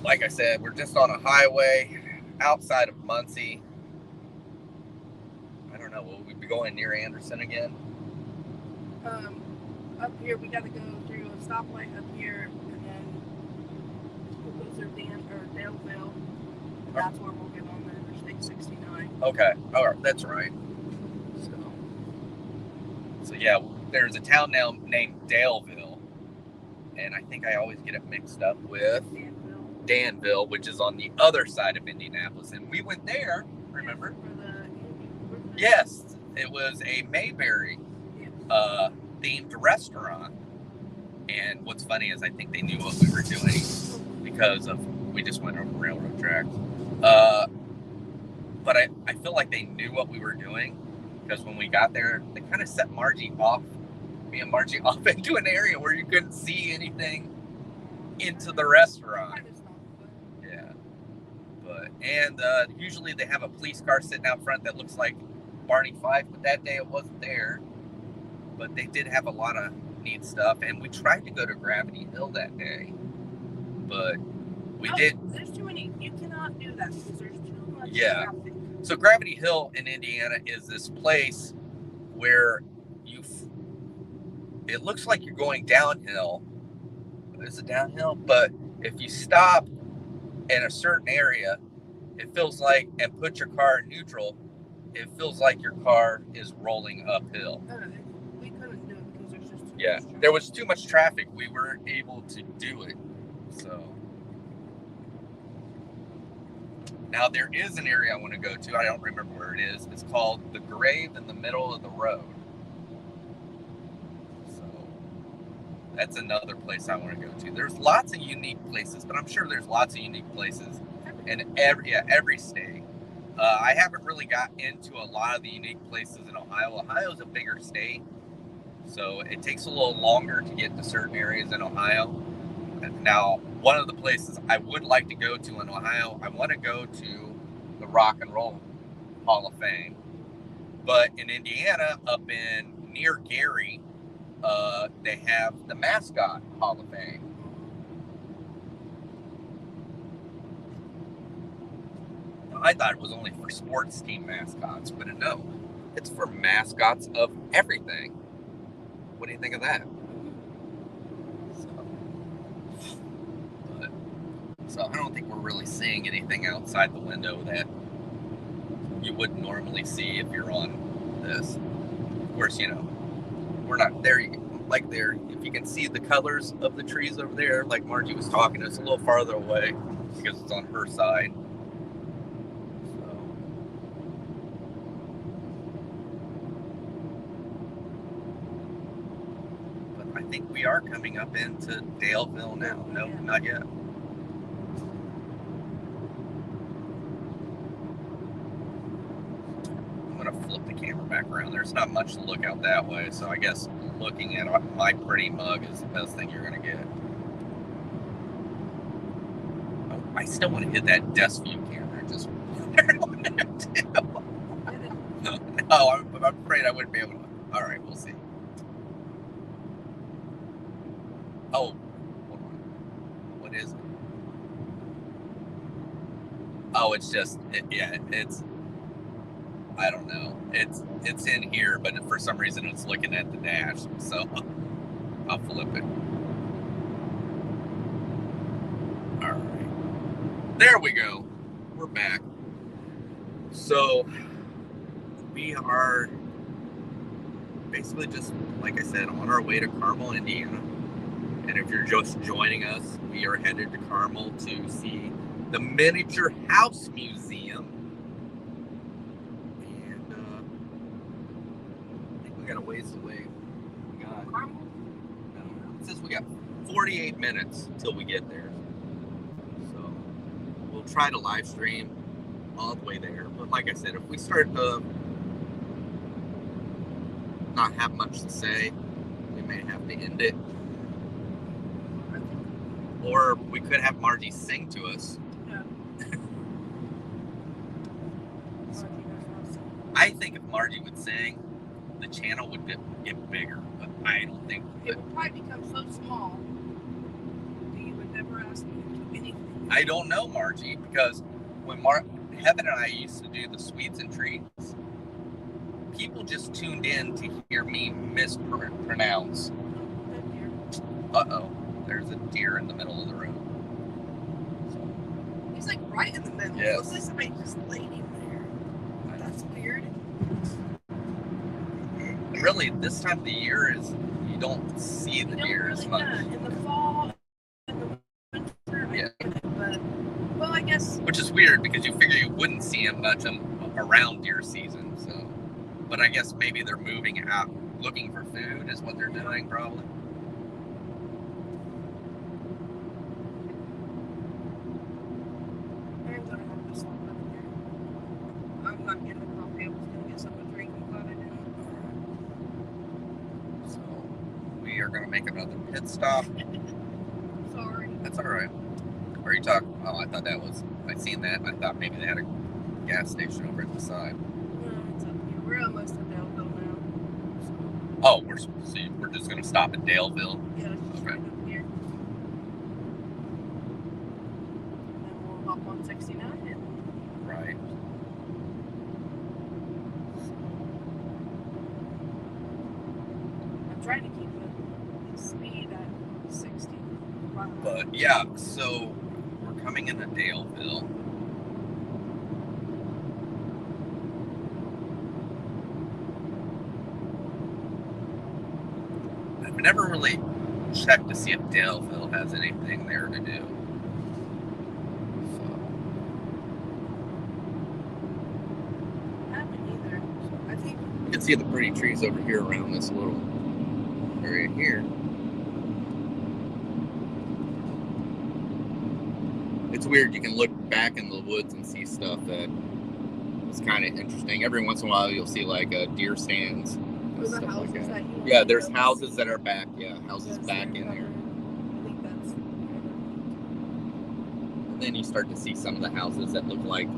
Speaker 1: Like I said, we're just on a highway outside of Muncie. I don't know, will we be going near Anderson again?
Speaker 2: Up here, we got to go through a stoplight up here, and then we'll go through Daleville. And that's where we'll get on the Interstate 69.
Speaker 1: Okay, all right, that's right. So yeah, there's a town now named Daleville, and I think I always get it mixed up with Danville, which is on the other side of Indianapolis, and we went there. Remember? Yes, it was a Mayberry themed restaurant, and what's funny is I think they knew what we were doing because we just went over railroad tracks. But I feel like they knew what we were doing because when we got there, they kind of set me and Margie off into an area where you couldn't see anything into the restaurant. Yeah, and usually they have a police car sitting out front that looks like Barney Fife, but that day it wasn't there. But they did have a lot of neat stuff, and we tried to go to Gravity Hill that day, but we did.
Speaker 2: There's too many. You cannot do that because there's too much traffic.
Speaker 1: So Gravity Hill in Indiana is this place where it looks like you're going downhill. Is it downhill? But if you stop in a certain area, it feels like, and put your car in neutral, it feels like your car is rolling uphill.
Speaker 2: We couldn't do it because there's just too much traffic.
Speaker 1: There was too much traffic. We weren't able to do it. So now there is an area I want to go to. I don't remember where it is. It's called The Grave in the Middle of the Road. So that's another place I want to go to. There's lots of unique places, but I'm sure there's lots of unique places in every state. I haven't really got into a lot of the unique places in Ohio. Ohio's a bigger state, so it takes a little longer to get to certain areas in Ohio. Now, one of the places I would like to go to in Ohio, I want to go to the Rock and Roll Hall of Fame. But in Indiana, up in near Gary, they have the Mascot Hall of Fame. I thought it was only for sports team mascots, but no, it's for mascots of everything. What do you think of that? So I don't think we're really seeing anything outside the window that you wouldn't normally see if you're on this. Of course, we're not there. Like there, if you can see the colors of the trees over there, like Margie was talking, it's a little farther away because it's on her side. I think we are coming up into Daleville now. No, not yet. I'm going to flip the camera back around. There's not much to look out that way, so I guess looking at my pretty mug is the best thing you're going to get. Oh, I still want to hit that desk view camera. Just no, I'm afraid I wouldn't be able to. All right, we'll see. Oh, hold on. What is it? Oh, it's just, it's, I don't know. It's in here, but for some reason it's looking at the dash, so I'll flip it. All right. There we go. We're back. So we are basically just, like I said, on our way to Carmel, Indiana. And if you're just joining us, we are headed to Carmel to see the Miniature House Museum. And I think we got a ways away. We got, it says we got 48 minutes till we get there. So we'll try to live stream all the way there. But like I said, if we start to not have much to say, we may have to end it. Or we could have Margie sing to us.
Speaker 2: Yeah.
Speaker 1: I think if Margie would sing, the channel would get bigger. But I don't think
Speaker 2: It would probably become so small that you would never ask me to do anything.
Speaker 1: I don't know, Margie, because when Heaven and I used to do the Sweets and Treats, people just tuned in to hear me mispronounce. Uh-oh. There's a deer in the middle of the road. So,
Speaker 2: He's like right in the middle.
Speaker 1: Yes.
Speaker 2: Looks like somebody just laid him there. That's weird.
Speaker 1: really, this time of the year is you don't see the deer as much.
Speaker 2: In the fall, in the winter, I get it, but well, I guess.
Speaker 1: Which is weird because you figure you wouldn't see them much around deer season. So, but I guess maybe they're moving out, looking for food is what they're doing probably.
Speaker 2: I'm not getting a coffee. I was going to get something to drink. I'm glad I didn't.
Speaker 1: So we are going to make another pit stop.
Speaker 2: Sorry.
Speaker 1: That's all right. Are you talking? Oh, I thought that was. I seen that. And I thought maybe they had a gas station over at the side.
Speaker 2: No, it's up here. We're almost at Daleville now.
Speaker 1: Oh, we're just going to stop at Daleville.
Speaker 2: Yeah, it's just
Speaker 1: Okay.
Speaker 2: right up here. And then we'll hop on 69 and
Speaker 1: Right.
Speaker 2: I'm trying to keep the speed at 60.
Speaker 1: But yeah, so we're coming into Daleville. I've never really checked to see if Daleville has anything there to do. So,
Speaker 2: I haven't either. I think
Speaker 1: you can see the pretty trees over here around this little area here. It's weird, you can look back in the woods and see stuff that is kind of interesting. Every once in a while you'll see like deer stands and
Speaker 2: the
Speaker 1: stuff
Speaker 2: houses
Speaker 1: like that.
Speaker 2: that you
Speaker 1: Yeah, there's houses that are back. Yeah, houses back in there.
Speaker 2: I think that's.
Speaker 1: And then you start to see some of the houses that look like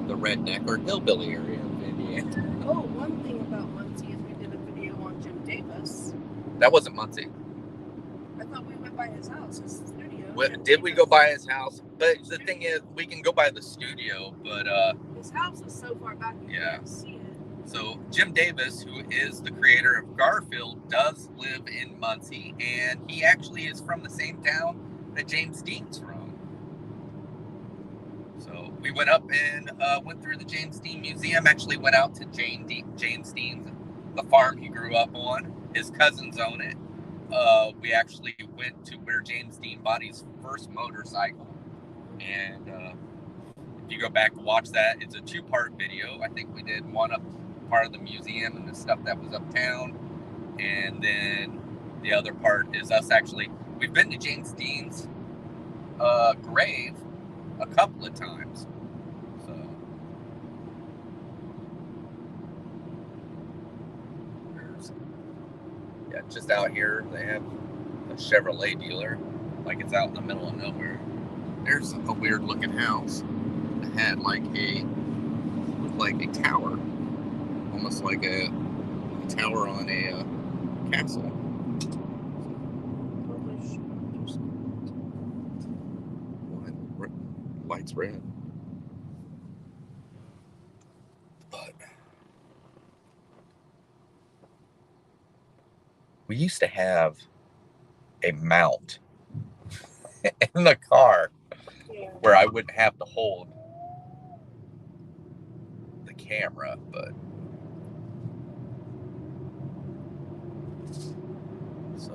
Speaker 1: the redneck or hillbilly area of Indiana.
Speaker 2: Oh, one thing about Muncie is we did a video on Jim Davis.
Speaker 1: That wasn't Muncie.
Speaker 2: I thought we went by his house, his studio.
Speaker 1: Did we go by his house? But the thing is, we can go by the studio, but
Speaker 2: his house is so far back you
Speaker 1: Yeah.
Speaker 2: can't see it.
Speaker 1: so Jim Davis, who is the creator of Garfield, does live in Muncie, and he actually is from the same town that James Dean's from. So we went up and went through the James Dean Museum. Actually, went out to James Dean's, the farm he grew up on. His cousins own it. We actually went to where James Dean bought his first motorcycle, and if you go back and watch that, it's a two-part video. I think we did one up part of the museum and the stuff that was uptown, and then the other part is us actually. We've been to James Dean's grave a couple of times, so there's, yeah, just out here they have a Chevrolet dealer, like it's out in the middle of nowhere. There's a weird looking house that had like looked like a tower, almost like a tower on a castle. Light's red. But we used to have a mount in the car.
Speaker 2: Yeah. Yeah.
Speaker 1: where I wouldn't have to hold the camera, but so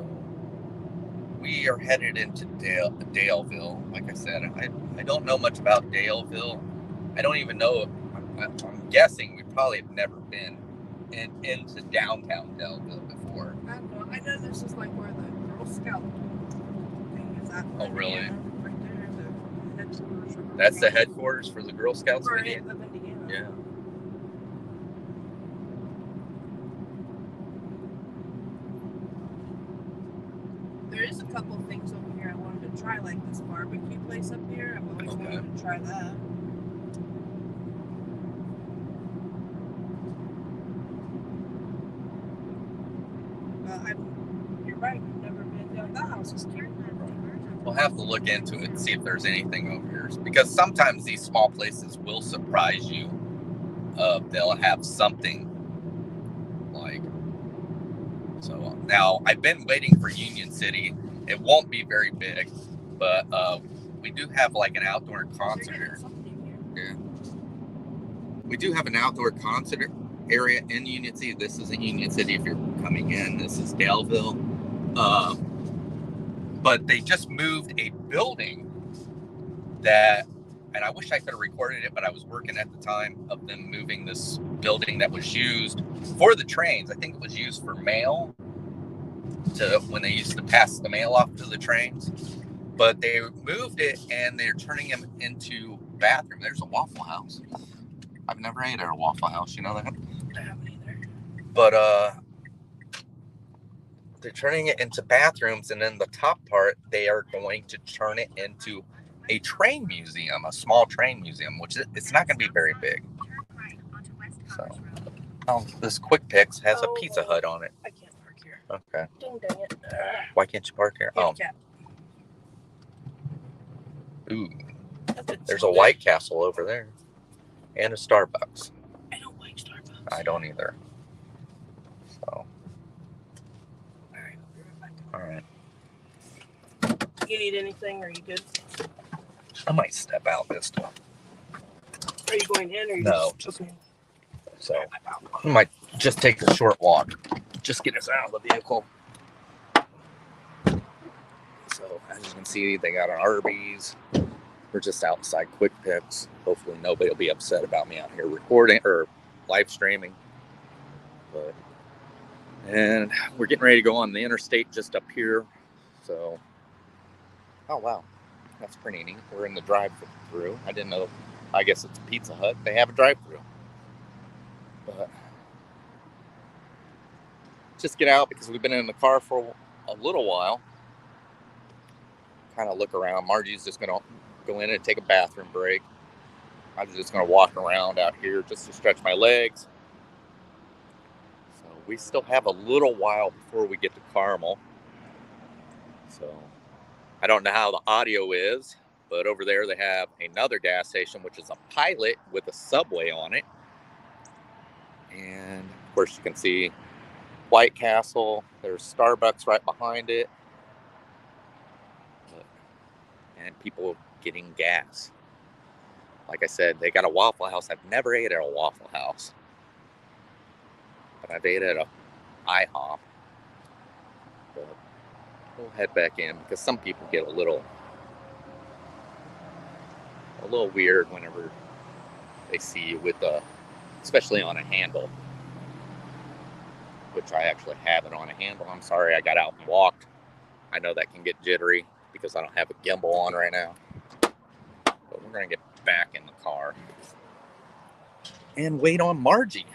Speaker 1: we are headed into Daleville. Like I said, I don't know much about Daleville. I don't even know. I'm guessing we probably have never been into downtown Daleville before.
Speaker 2: I don't know. I know this is like where the Girl Scout thing is at.
Speaker 1: Oh, really?
Speaker 2: Indiana, right there, the headquarters.
Speaker 1: That's the headquarters for the Girl Scouts of
Speaker 2: Right,
Speaker 1: Indiana?
Speaker 2: of Indiana.
Speaker 1: Yeah.
Speaker 2: There is a couple things over here I wanted to try, like this barbecue place up here. I've always
Speaker 1: Okay.
Speaker 2: wanted to try that. You're right, we've never been down. That house is cute.
Speaker 1: We'll have to look into it and see if there's anything over here. Because sometimes these small places will surprise you. They'll have something like... So now, I've been waiting for Union City. It won't be very big, but we do have like an outdoor concert area. Yeah. We do have an outdoor concert area in Union City. This is in Union City if you're coming in. This is Daleville. But they just moved a building that, and I wish I could have recorded it, but I was working at the time of them moving this building that was used for the trains. I think it was used for mail, to when they used to pass the mail off to the trains. But they moved it and they're turning them into bathroom. There's a Waffle House. I've never ate at a Waffle House, you know that?
Speaker 2: I haven't either.
Speaker 1: But they're turning it into bathrooms, and then the top part they are going to turn it into a train museum, a small train museum, which it's not going to be very big. So, oh, this Quick Picks has a Pizza Hut on it.
Speaker 2: I can't park here.
Speaker 1: Okay.
Speaker 2: Ding dang it.
Speaker 1: Why can't you park here?
Speaker 2: Handicap.
Speaker 1: Ooh. There's a White Castle over there, and a Starbucks.
Speaker 2: I don't like Starbucks.
Speaker 1: I don't either. So.
Speaker 2: Alright, I'll be right back.
Speaker 1: Alright.
Speaker 2: You need anything, or are you good?
Speaker 1: I might step out this time.
Speaker 2: Are you going in, or are you
Speaker 1: No,
Speaker 2: just okay.
Speaker 1: So I might just take a short walk. Just get us out of the vehicle. So as you can see, they got an Arby's. We're just outside Quick Picks. Hopefully nobody will be upset about me out here recording or live streaming. And we're getting ready to go on the interstate just up here. So, oh wow, that's pretty neat. We're in the drive-through. I didn't know. I guess it's Pizza Hut. They have a drive-through. But just get out because we've been in the car for a little while. Kind of look around. Margie's just gonna go in and take a bathroom break. I'm just gonna walk around out here just to stretch my legs. So we still have a little while before we get to Carmel. So I don't know how the audio is, but over there they have another gas station, which is a Pilot with a Subway on it. And of course you can see White Castle. There's Starbucks right behind it. And people getting gas. Like I said, they got a Waffle House. I've never ate at a Waffle House. But I've ate at a IHOP. But we'll head back in because some people get a little weird whenever they see you with especially on a handle. Which I actually have it on a handle. I'm sorry I got out and walked. I know that can get jittery because I don't have a gimbal on right now. But we're going to get back in the car and wait on Margie.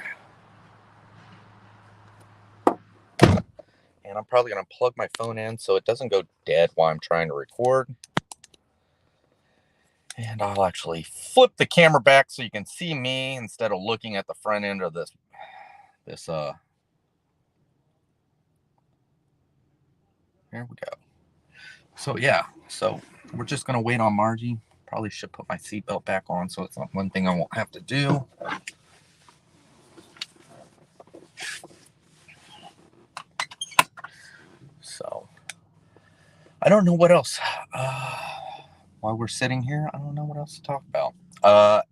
Speaker 1: And I'm probably going to plug my phone in so it doesn't go dead while I'm trying to record. And I'll actually flip the camera back so you can see me instead of looking at the front end of this here we go. So yeah, so we're just gonna wait on Margie. Probably should put my seatbelt back on so it's not one thing I won't have to do. So I don't know what else. while we're sitting here, I don't know what else to talk about.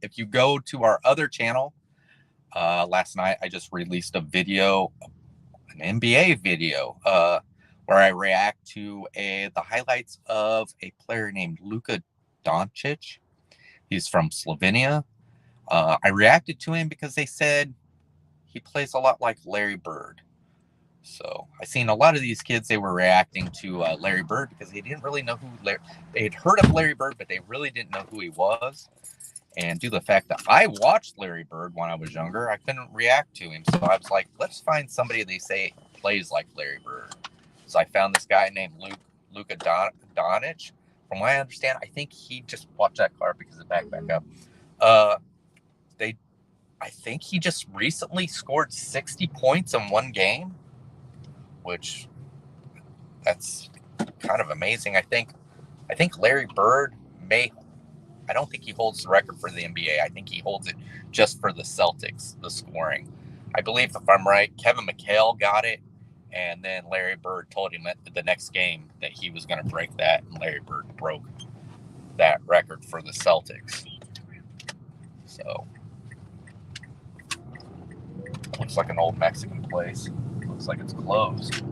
Speaker 1: If you go to our other channel, last night I just released a video, an NBA video, where I react to the highlights of a player named Luka Doncic. He's from Slovenia. I reacted to him because they said he plays a lot like Larry Bird. So I seen a lot of these kids, they were reacting to Larry Bird because they didn't really know who they had heard of Larry Bird, but they really didn't know who he was. And due to the fact that I watched Larry Bird when I was younger, I couldn't react to him. So I was like, let's find somebody they say plays like Larry Bird. So I found this guy named Luka Doncic. From what I understand, I think he just watched that car because the back up. I think he just recently scored 60 points in one game, which that's kind of amazing. I think Larry Bird I don't think he holds the record for the NBA. I think he holds it just for the Celtics, the scoring. I believe, if I'm right, Kevin McHale got it, and then Larry Bird told him at the next game that he was going to break that, and Larry Bird broke that record for the Celtics. So, looks like an old Mexican place. Looks like it's closed.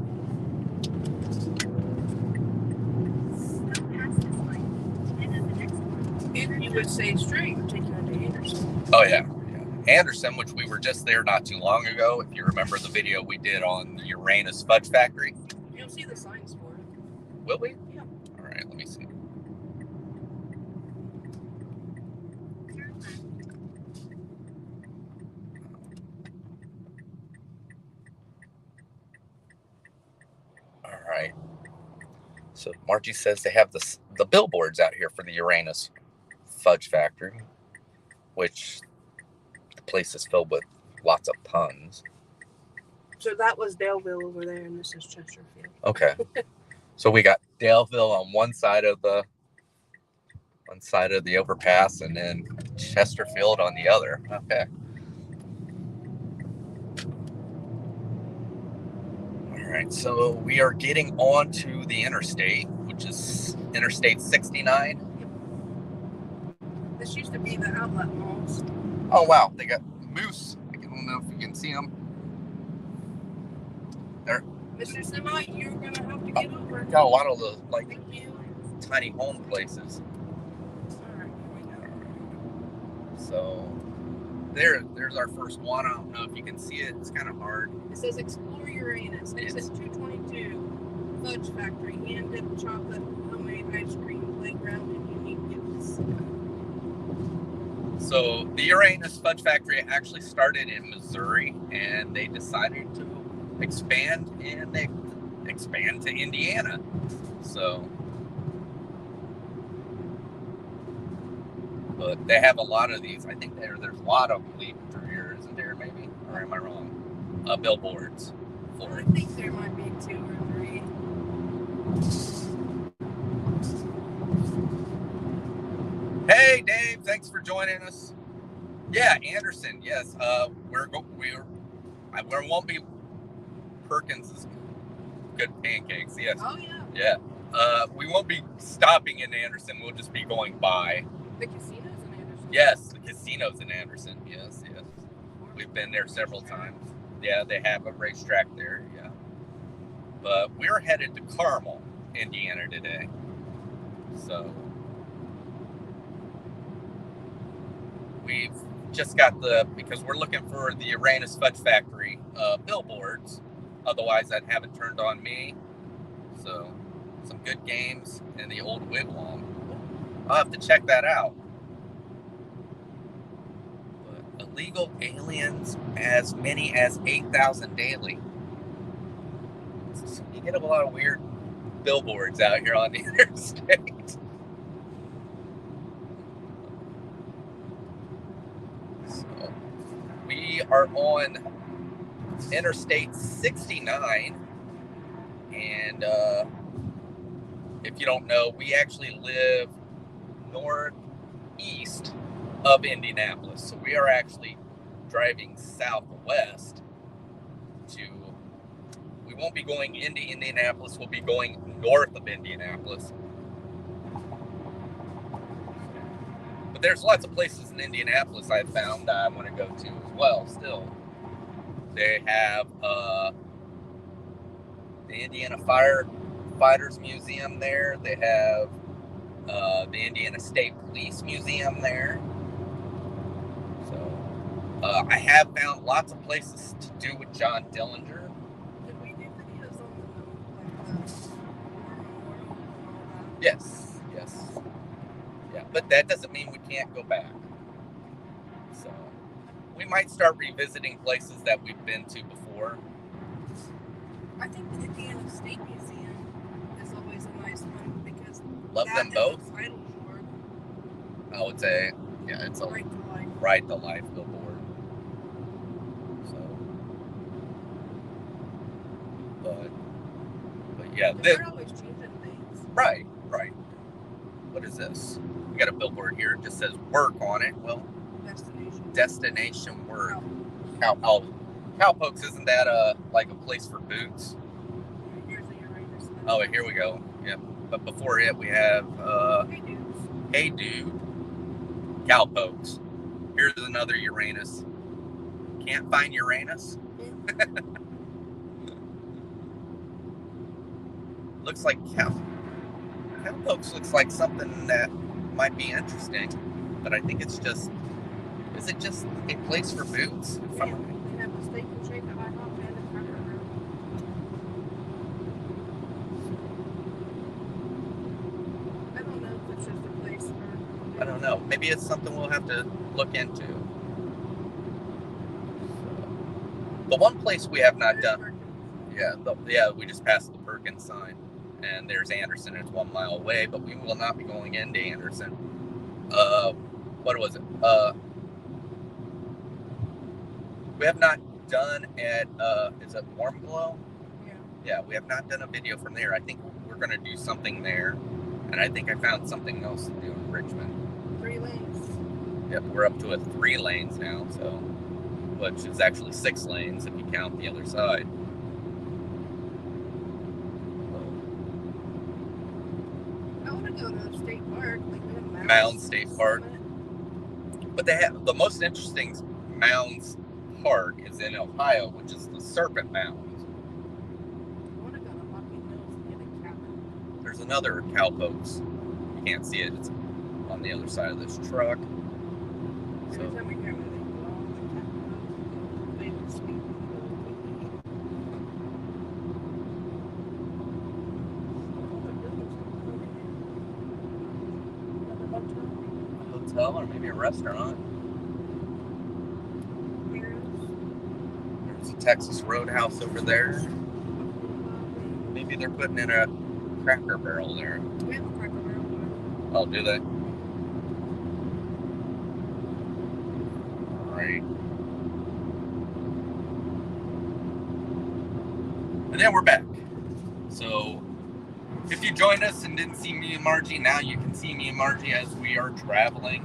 Speaker 2: If you would say straight, you're taking it to Anderson.
Speaker 1: Oh, yeah. Anderson, which we were just there not too long ago. If you remember the video we did on the Uranus Fudge Factory.
Speaker 2: You'll see the signs for it.
Speaker 1: Will we?
Speaker 2: Yeah.
Speaker 1: All right, let me see. All right. So Margie says they have the billboards out here for the Uranus Fudge Factory, which the place is filled with lots of puns.
Speaker 2: So that was Daleville over there, and this is Chesterfield.
Speaker 1: Okay. So we got Daleville on one side of the overpass, and then Chesterfield on the other. Okay. All right. So we are getting on to the interstate, which is Interstate 69.
Speaker 2: This used to be the outlet malls.
Speaker 1: Oh, wow. They got moose. I don't know if you can see them. There.
Speaker 2: Mr. Semi, you're going to have to get over.
Speaker 1: Got a lot of the,
Speaker 2: Thank you.
Speaker 1: tiny home places.
Speaker 2: All right, here we go.
Speaker 1: So there's our first one. I don't know if you can see it. It's kind of hard.
Speaker 2: It says Explore Uranus. Exit 222. Fudge Factory. Hand-dipped chocolate, homemade ice cream, playground, and unique gifts.
Speaker 1: So the Uranus Fudge Factory actually started in Missouri, and they decided to expand, and they expand to Indiana. So, but they have a lot of these. I think there's a lot of them leading through here, isn't there? Maybe, or am I wrong? Billboards for
Speaker 2: I
Speaker 1: it.
Speaker 2: think there might be 2 or 3.
Speaker 1: Hey, Dave, thanks for joining us. Yeah, Anderson. Yes, we won't be Perkins's good pancakes. Yes.
Speaker 2: Oh, yeah.
Speaker 1: Yeah. We won't be stopping in Anderson. We'll just be going by.
Speaker 2: The casino's in Anderson.
Speaker 1: Yes, the casino's in Anderson. Yes. We've been there several times. Yeah, they have a racetrack there. Yeah. But we're headed to Carmel, Indiana today. So we've just got because we're looking for the Uranus Fudge Factory billboards. Otherwise, that haven't turned on me. So some good games in the old Wigwam. I'll have to check that out. But illegal aliens, as many as 8,000 daily. So you get a lot of weird billboards out here on the interstate. So we are on Interstate 69, and if you don't know, we actually live northeast of Indianapolis, so we are actually driving southwest we won't be going into Indianapolis, we'll be going north of Indianapolis. there's lots of places in Indianapolis I've found that I want to go to as well. Still, they have the Indiana Firefighters Museum there. They have the Indiana State Police Museum there. So I have found lots of places to do with John Dillinger.
Speaker 2: Did we do videos on the war memorial and all that?
Speaker 1: Yes. Yeah, but that doesn't mean we can't go back. So we might start revisiting places that we've been to before.
Speaker 2: I think the Indiana State Museum is always a nice one because
Speaker 1: Love them both.
Speaker 2: Title short.
Speaker 1: I would say, yeah, it's a
Speaker 2: Right to Life.
Speaker 1: Right to Life billboard. So, but yeah,
Speaker 2: They're always changing things.
Speaker 1: Right. What is this? We got a billboard here. It just says work on it. Well, destination work. Cowpokes, isn't that like a place for boots?
Speaker 2: Here's the Uranus.
Speaker 1: Oh, here we go. Yep. But before it, we have Hey Dude, Cowpokes. Here's another Uranus. Can't find Uranus? Looks like Cowpokes looks like something that might be interesting, but I think it's just. Is it just a place for boots?
Speaker 2: Yeah, they have a steak and shake at IHOP and a Cracker Barrel. I don't know if it's just a place for.
Speaker 1: I don't know. Maybe it's something we'll have to look into. The one place we have not done. Yeah, we just passed the Perkins sign, and there's Anderson. It's 1 mile away, but we will not be going into Anderson. What was it? We have not done at, is it Warm Glow? Yeah, we have not done a video from there. I think we're going to do something there. And I think I found something else to do in Richmond.
Speaker 2: 3 lanes.
Speaker 1: Yep, we're up to 3 lanes now, so, which is actually 6 lanes if you count the other side.
Speaker 2: I want to go to State Park. Like we have
Speaker 1: Mounds State Park. But they have, the most interesting Mounds Park is in Ohio, which is the Serpent Mounds.
Speaker 2: I want to go to Hoppy Mills and get a cabin.
Speaker 1: There's another Cowpokes. You can't see it. It's on the other side of this truck.
Speaker 2: Every time we come in, they go all the cabin. They would speak.
Speaker 1: A hotel or maybe a restaurant. There's a Texas Roadhouse over there. Maybe they're putting in a Cracker Barrel there.
Speaker 2: We have a Cracker Barrel.
Speaker 1: Oh, do they? Right. And then we're back. So, if you joined us and didn't see me and Margie, now you can see me and Margie as we are traveling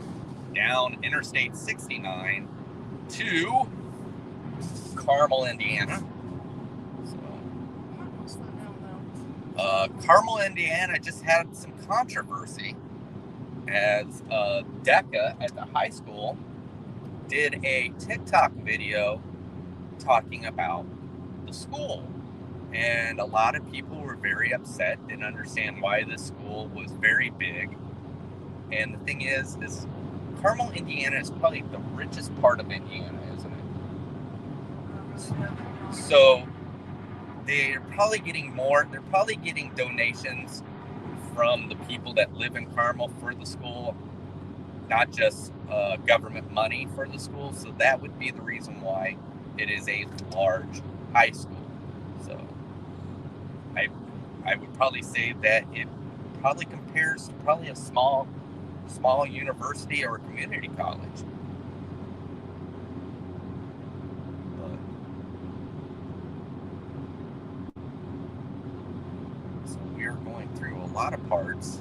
Speaker 1: down Interstate 69 to Carmel, Indiana. Carmel, Indiana just had some controversy as DECA at the high school did a TikTok video talking about the school. And a lot of people were very upset, didn't understand why this school was very big. And the thing is Carmel, Indiana is probably the richest part of Indiana, isn't it? So they're probably getting donations from the people that live in Carmel for the school, not just government money for the school. So that would be the reason why it is a large high school. So I would probably say that it probably compares to probably a small university or a community college. So we are going through a lot of parts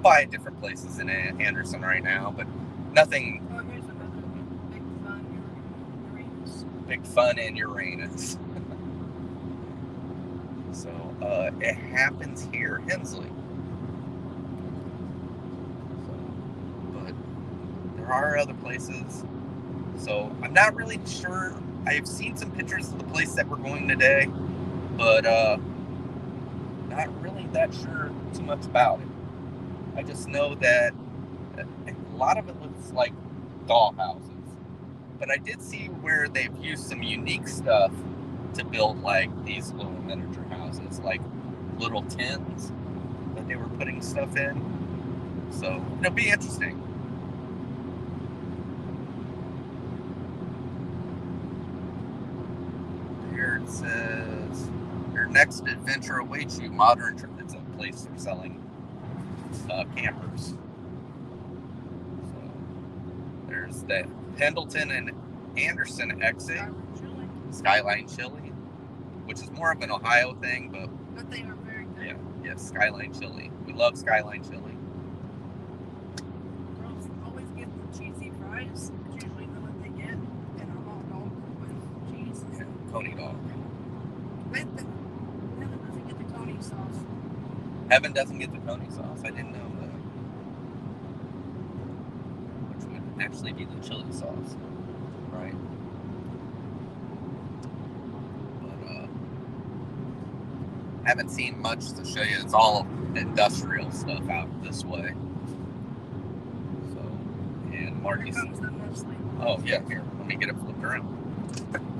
Speaker 1: by different places in Anderson right now, but nothing.
Speaker 2: Oh, here's another Uranus.
Speaker 1: Big fun in Uranus. So it happens here, Hensley. So, but there are other places. So I'm not really sure. I've seen some pictures of the place that we're going today, but not really that sure too much about it. I just know that a lot of it looks like doll houses. But I did see where they've used some unique stuff to build like these little miniature houses, like little tins that they were putting stuff in. So it'll be interesting. Here it says, your next adventure awaits you. Modern trip. It's a place for selling campers. So there's the Pendleton and Anderson exit. Skyline Chili, which is more of an Ohio thing,
Speaker 2: But they are very good.
Speaker 1: yeah, yes, Skyline Chili. We love Skyline Chili.
Speaker 2: Girls always get the cheesy fries. It's usually what they get. And a hot dog with cheese.
Speaker 1: Yeah, Coney dog.
Speaker 2: Heaven doesn't get the Coney sauce.
Speaker 1: Heaven doesn't get the Coney sauce. I didn't know that. Which would actually be the chili sauce, right? Haven't seen much to show you. It's all industrial stuff out this way. So, and Margie's.
Speaker 2: Here comes the Nestle.
Speaker 1: Oh yeah, here. Let me get it flipped around.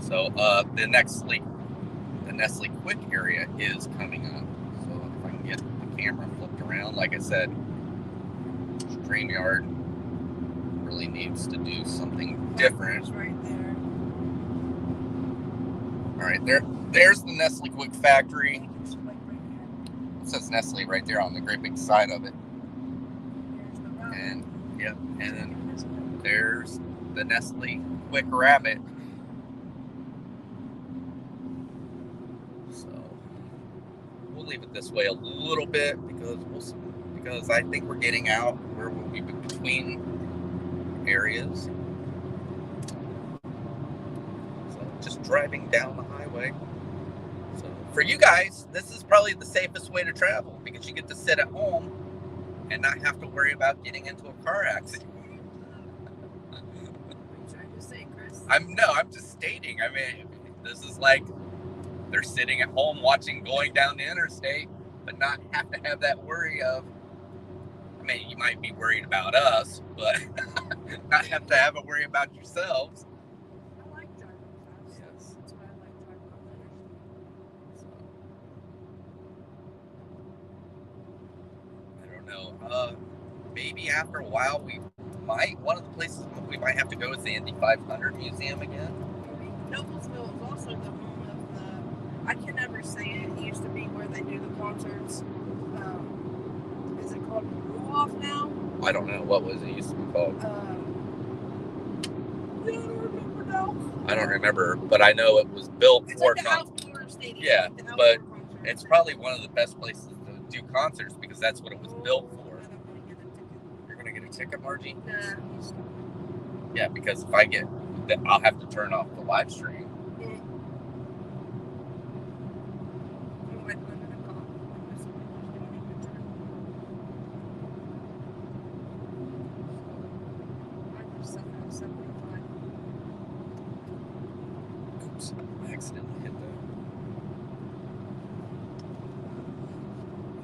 Speaker 1: So the Nestle Quick area is coming up. So if I can get the camera flipped around, like I said, StreamYard really needs to do something different.
Speaker 2: Right there.
Speaker 1: All right, there's the Nestle Quick factory.
Speaker 2: It's like right here.
Speaker 1: It says Nestle right there on the great big side of it.
Speaker 2: Here's the route.
Speaker 1: And yep, and then there's the Nestle Quick Rabbit. So we'll leave it this way a little bit because I think we're getting out where we'll be between areas. So just driving down the highway. So for you guys, this is probably the safest way to travel because you get to sit at home and not have to worry about getting into a car accident.
Speaker 2: What are you trying to say, Chris?
Speaker 1: I'm just stating. I mean, this is like they're sitting at home watching going down the interstate, but not have to have that worry of. I mean, you might be worried about us, but not have to have a worry about yourselves.
Speaker 2: I like driving fast.
Speaker 1: Yes.
Speaker 2: That's why I like driving on the interstate.
Speaker 1: I don't know. Maybe after a while one of the places we might have to go is the Indy 500 Museum again.
Speaker 2: Noblesville is also the home of the, I can never say it, it used to be where they do the concerts. Is it called Ruoff now?
Speaker 1: I don't know. What was it used to be called?
Speaker 2: I don't remember now.
Speaker 1: I don't remember, but I know it was built
Speaker 2: It's
Speaker 1: for
Speaker 2: like the Outdoor Stadium.
Speaker 1: Yeah,
Speaker 2: like the outdoor
Speaker 1: but
Speaker 2: concert.
Speaker 1: it's probably one of the best places to do concerts because that's what it was built for.
Speaker 2: I don't want to get a ticket.
Speaker 1: You're gonna get a ticket, Margie?
Speaker 2: Nah.
Speaker 1: Yeah, because if I get, then I'll have to turn off the live stream. Oops, I accidentally hit that.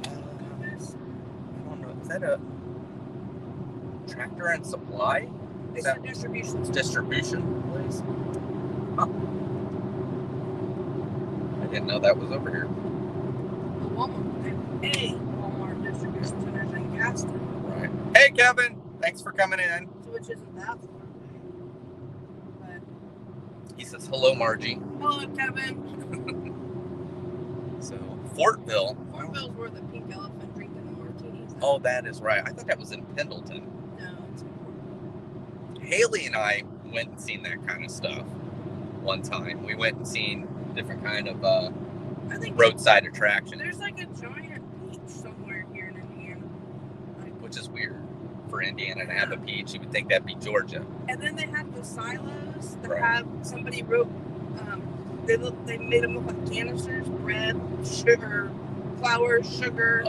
Speaker 1: I don't know. Is that a Tractor and Supply?
Speaker 2: It's a distribution.
Speaker 1: Distribution place? Huh. I didn't know that was over here.
Speaker 2: Walmart distribution centers in Gaston.
Speaker 1: Right. Hey, Kevin. Thanks for coming in.
Speaker 2: Which isn't that far away. But
Speaker 1: He says, hello, Margie.
Speaker 2: hello, Kevin.
Speaker 1: So, Fortville.
Speaker 2: Fortville's where the pink elephant drinking the martinis.
Speaker 1: Oh, that is right. I thought that was in Pendleton.
Speaker 2: No, it's in Fortville.
Speaker 1: Haley and I went and seen that kind of stuff one time. We went and seen different kind of
Speaker 2: I think
Speaker 1: roadside attractions,
Speaker 2: there's like a giant peach somewhere here in Indiana.
Speaker 1: which is weird for Indiana to have a peach. You would think that'd be Georgia.
Speaker 2: And then they have the silos that
Speaker 1: Right.
Speaker 2: have somebody wrote. They made them look like canisters, bread, sugar, Flour, sugar.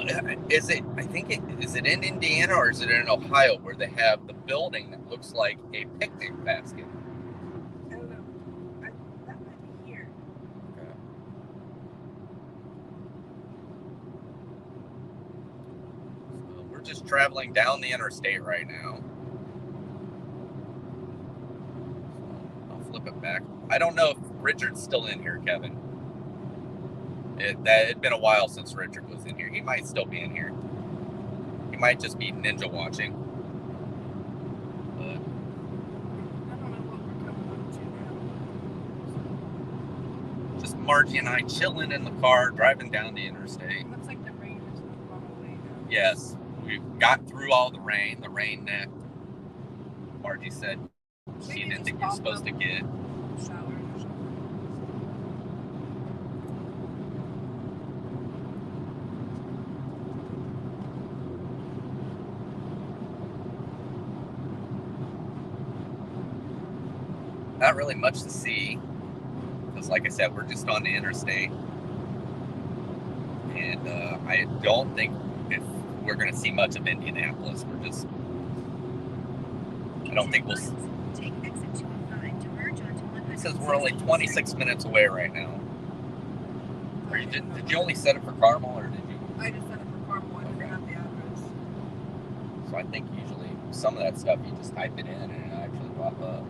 Speaker 1: Is it? I think is it in Indiana or is it in Ohio where they have the building that looks like a picnic basket?
Speaker 2: I don't know. That might be here.
Speaker 1: Okay. So we're just traveling down the interstate right now. I'll flip it back. I don't know if Richard's still in here, Kevin. It'd been a while since Richard was in here. He might still be in here. He might just be ninja watching. But
Speaker 2: I don't know what we're coming up to now.
Speaker 1: just Margie and I chilling in the car, driving down the interstate.
Speaker 2: Looks like the rain is gone away now.
Speaker 1: Yes, we got through all the rain that Margie said she
Speaker 2: Maybe
Speaker 1: didn't
Speaker 2: just
Speaker 1: think you're
Speaker 2: pop
Speaker 1: supposed to
Speaker 2: up.
Speaker 1: get.
Speaker 2: Shower or something.
Speaker 1: Not really much to see because, like I said, we're just on the interstate, and I don't think if we're going to see much of Indianapolis. I don't think we'll.
Speaker 3: Take exit 205 to merge onto 100.
Speaker 1: It says we're only 26 minutes away right now. Did you only set it for Carmel or did you?
Speaker 2: I just set it for Carmel. I didn't have the address.
Speaker 1: So I think usually some of that stuff you just type it in and it actually pop up.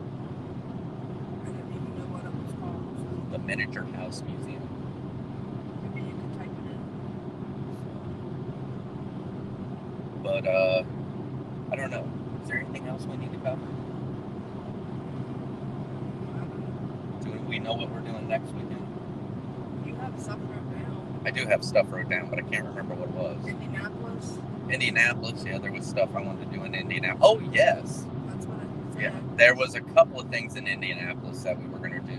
Speaker 2: I didn't even know what it was called. So
Speaker 1: The Miniature House Museum.
Speaker 2: maybe you could type it in.
Speaker 1: But I don't know. Is there anything else we need to cover? Do we know what we're doing next weekend?
Speaker 2: You have stuff wrote down.
Speaker 1: I do have stuff wrote down, but I can't remember what it was.
Speaker 2: Indianapolis.
Speaker 1: Indianapolis, yeah, there was stuff I wanted to do in Indianapolis. Oh, yes.
Speaker 2: That's what it said.
Speaker 1: Yeah, there was a couple of things in Indianapolis that we were going to do.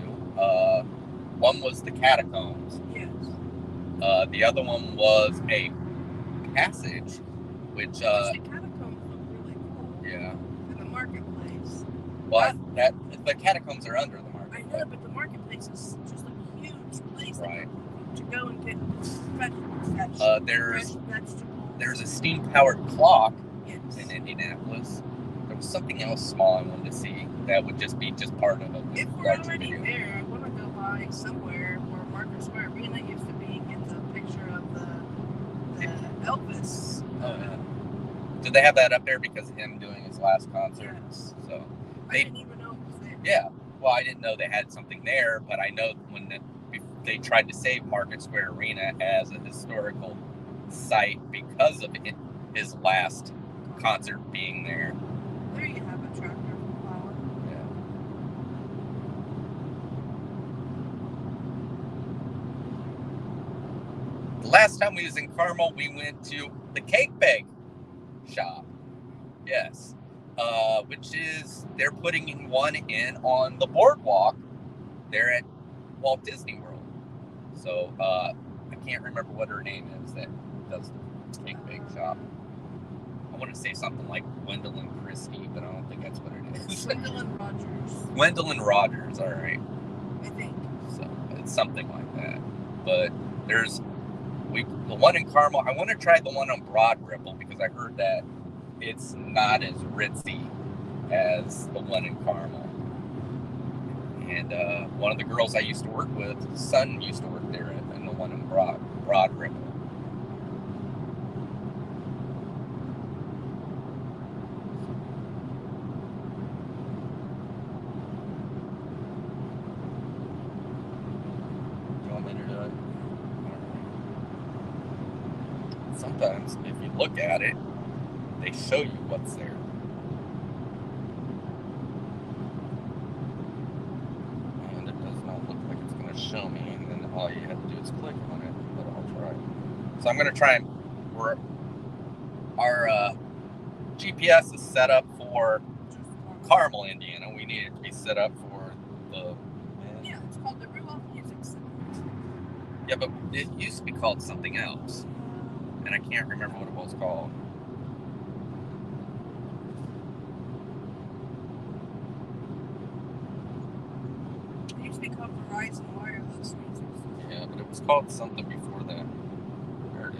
Speaker 1: One was the catacombs.
Speaker 2: Yes.
Speaker 1: The other one was a passage, which,
Speaker 2: The catacombs look really cool.
Speaker 1: yeah.
Speaker 2: And the marketplace.
Speaker 1: Well, the catacombs are under the
Speaker 2: I
Speaker 1: market.
Speaker 2: know, but the marketplace is just a huge place
Speaker 1: Right.
Speaker 2: to go and get fresh
Speaker 1: There's
Speaker 2: vegetables.
Speaker 1: there's a steam-powered clock
Speaker 2: Yes.
Speaker 1: in Indianapolis. There was something else small I wanted to see that would just be part of it.
Speaker 2: If we're already there, I want to go by somewhere where Market Square Arena used to be and get the picture of the Elvis.
Speaker 1: Oh, yeah. Did they have that up there because of him doing his last concert?
Speaker 2: Yes.
Speaker 1: So,
Speaker 2: I didn't even know it was there.
Speaker 1: yeah. Well, I didn't know they had something there, but I know when they tried to save Market Square Arena as a historical site because of his last concert being there.
Speaker 2: There you have a tractor for flour.
Speaker 1: Yeah. The last time we was in Carmel, we went to the Cake Bake shop. Yes. Which is, they're putting one in on the boardwalk there at Walt Disney World. So, I can't remember what her name is that does the Cake Bake shop. I want to say something like Gwendolyn Christie, but I don't think that's what it is.
Speaker 2: Gwendolyn Rogers,
Speaker 1: Gwendolyn Rogers, all right.
Speaker 2: I think.
Speaker 1: So it's something like that. But there's the one in Carmel. I want to try the one on Broad Ripple because I heard that it's not as ritzy as the one in Carmel. And one of the girls I used to work with, his son used to work there in the one in Broad Ripple. Do you want me to do it? Sometimes, if you look at it, they show you what's there. And it does not look like it's going to show me, and then all you have to do is click on it, but I'll try. So I'm going to try and, our GPS is set up for Carmel, Indiana. We need it to be set up for the...
Speaker 2: Yeah, it's called the Rudolph Music Center.
Speaker 1: Yeah, but it used to be called something else, and I can't remember what it was called.
Speaker 2: It used to be called Verizon Wireless Music Center.
Speaker 1: Yeah, but it was called something before that. There it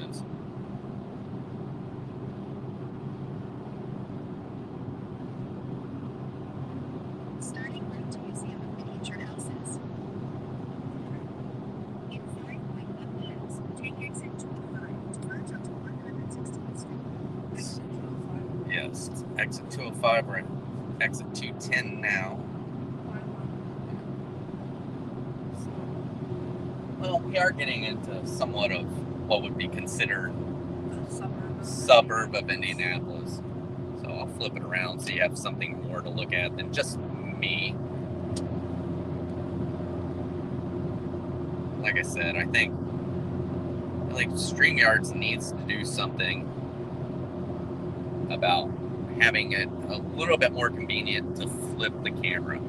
Speaker 1: just exit 205. We're at exit 210 now. Well, we are getting into somewhat of what would be considered suburb of Indianapolis. So I'll flip it around so you have something more to look at than just me. Like I said, I think StreamYards needs to do something about having it a little bit more convenient to flip the camera.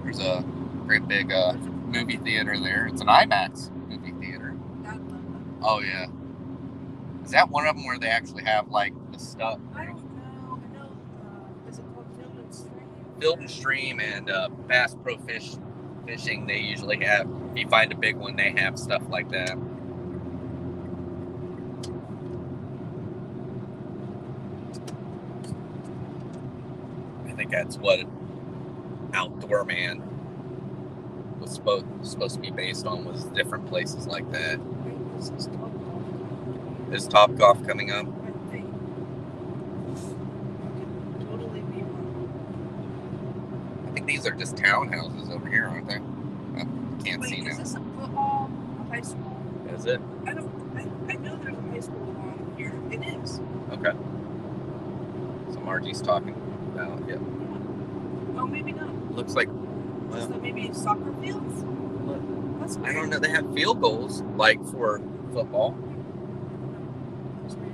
Speaker 1: There's a great big movie theater there. It's an IMAX movie theater. Oh yeah. Is that one of them where they actually have like the stuff?
Speaker 2: I don't know. I know. Is it called Field and Stream?
Speaker 1: Field and Stream and Bass Pro Fishing. They usually have. If you find a big one, they have stuff like that. I think that's what Outdoor Man was supposed to be based on, was different places like that. Is Top Golf coming up?
Speaker 2: I think. Totally be wrong.
Speaker 1: I think these are just townhouses over here, aren't they? I can't see now.
Speaker 2: Is this a football high school?
Speaker 1: Is it?
Speaker 2: I know there's a high school along here. It is.
Speaker 1: Okay. So Margie's talking about it.
Speaker 2: Oh, maybe not.
Speaker 1: Looks like.
Speaker 2: Is that maybe soccer fields? That's weird.
Speaker 1: I don't know. They have field goals like for football.
Speaker 2: That's weird.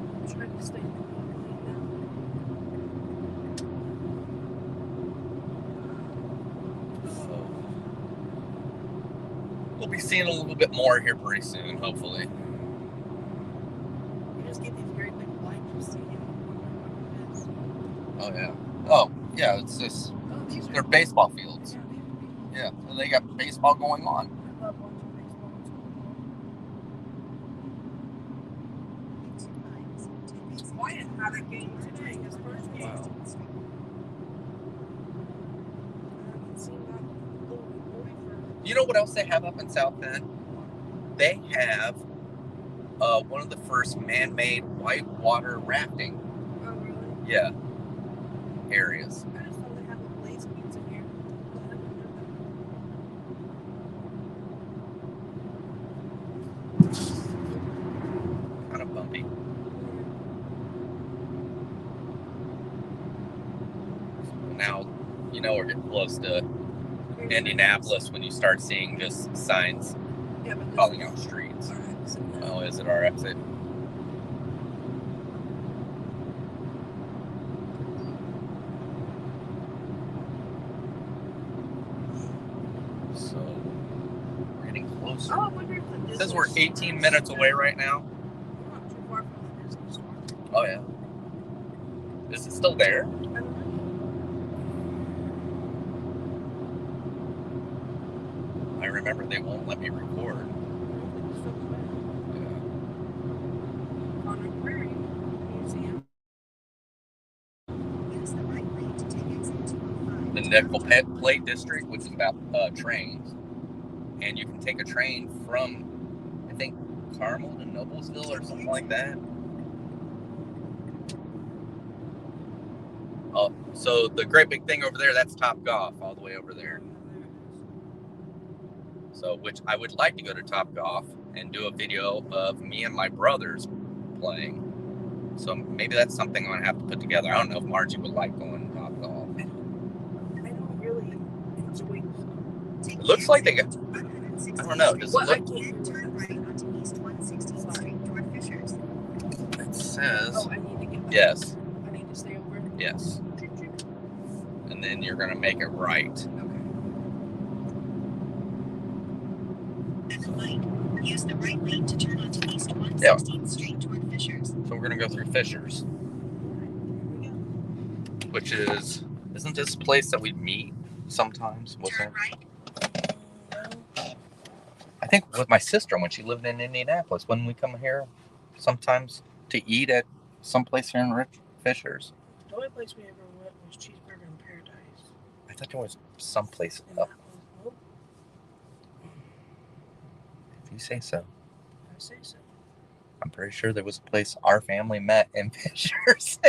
Speaker 2: I'm trying to stay now.
Speaker 1: So we'll be seeing a little bit more here pretty soon, hopefully.
Speaker 2: You just get these very big lights.
Speaker 1: Oh yeah. Oh yeah. It's just they're baseball fields. Yeah, so they got baseball going on.
Speaker 2: I love watching baseball. It's quiet how the game today is first game.
Speaker 1: Wow.
Speaker 2: I haven't seen that little boy for.
Speaker 1: You know what else they have up in South Bend? They have one of the first man-made whitewater rafting,
Speaker 2: Oh, really?
Speaker 1: yeah, areas.
Speaker 2: I just thought they had little blaze beans in here. But I didn't know
Speaker 1: Kind of bumpy. Now, you know we're getting close to
Speaker 2: that.
Speaker 1: Indianapolis when you start seeing just signs
Speaker 2: Yeah, but this
Speaker 1: calling
Speaker 2: is
Speaker 1: out streets.
Speaker 2: our exit now.
Speaker 1: Oh, is it our exit? So we're getting closer.
Speaker 2: Oh, I wonder if the
Speaker 1: It
Speaker 2: Disney
Speaker 1: says we're 18
Speaker 2: store
Speaker 1: minutes
Speaker 2: is
Speaker 1: away
Speaker 2: there.
Speaker 1: right now.
Speaker 2: We're not too far from the Disney store.
Speaker 1: Oh yeah. Is it still there?
Speaker 2: I don't know.
Speaker 1: I remember they won't let me record.
Speaker 2: I don't think it's still there. Conner Prairie Museum.
Speaker 3: Use the right lane to take exit 205.
Speaker 1: The Nickel Plate District, which is about trains, and you can take a train from, I think, Carmel to Noblesville or something like that. Oh, so the great big thing over there, that's Top Golf, all the way over there. So, which I would like to go to Top Golf and do a video of me and my brothers playing. So maybe that's something I'm gonna have to put together. I don't know if Margie would like going to Top Golf.
Speaker 2: I don't really enjoy.
Speaker 3: Take
Speaker 1: It looks like they got.
Speaker 3: exit to 160th
Speaker 1: I don't know. Does it
Speaker 2: Well, I
Speaker 1: look?
Speaker 2: can't
Speaker 3: Then
Speaker 2: do
Speaker 3: turn
Speaker 2: it.
Speaker 3: right onto East 160th Street toward Fishers.
Speaker 1: It says
Speaker 2: Oh, I need to get that.
Speaker 1: yes,
Speaker 2: I need to stay over.
Speaker 1: yes, and then you're gonna make it right.
Speaker 2: Okay.
Speaker 3: At the light, use the right lane to turn onto East 116th Street toward Fishers.
Speaker 1: So we're gonna go through Fishers, which isn't this a place that we meet sometimes?
Speaker 3: Turn
Speaker 1: Wasn't it?
Speaker 3: right.
Speaker 1: I think with my sister when she lived in Indianapolis. When we come here sometimes to eat at some place here in Fishers.
Speaker 2: The only place we ever went was Cheeseburger in Paradise.
Speaker 1: I thought there was some place
Speaker 2: And
Speaker 1: up.
Speaker 2: that was, nope,
Speaker 1: If you say so.
Speaker 2: I say so.
Speaker 1: I'm pretty sure there was a place our family met in Fishers.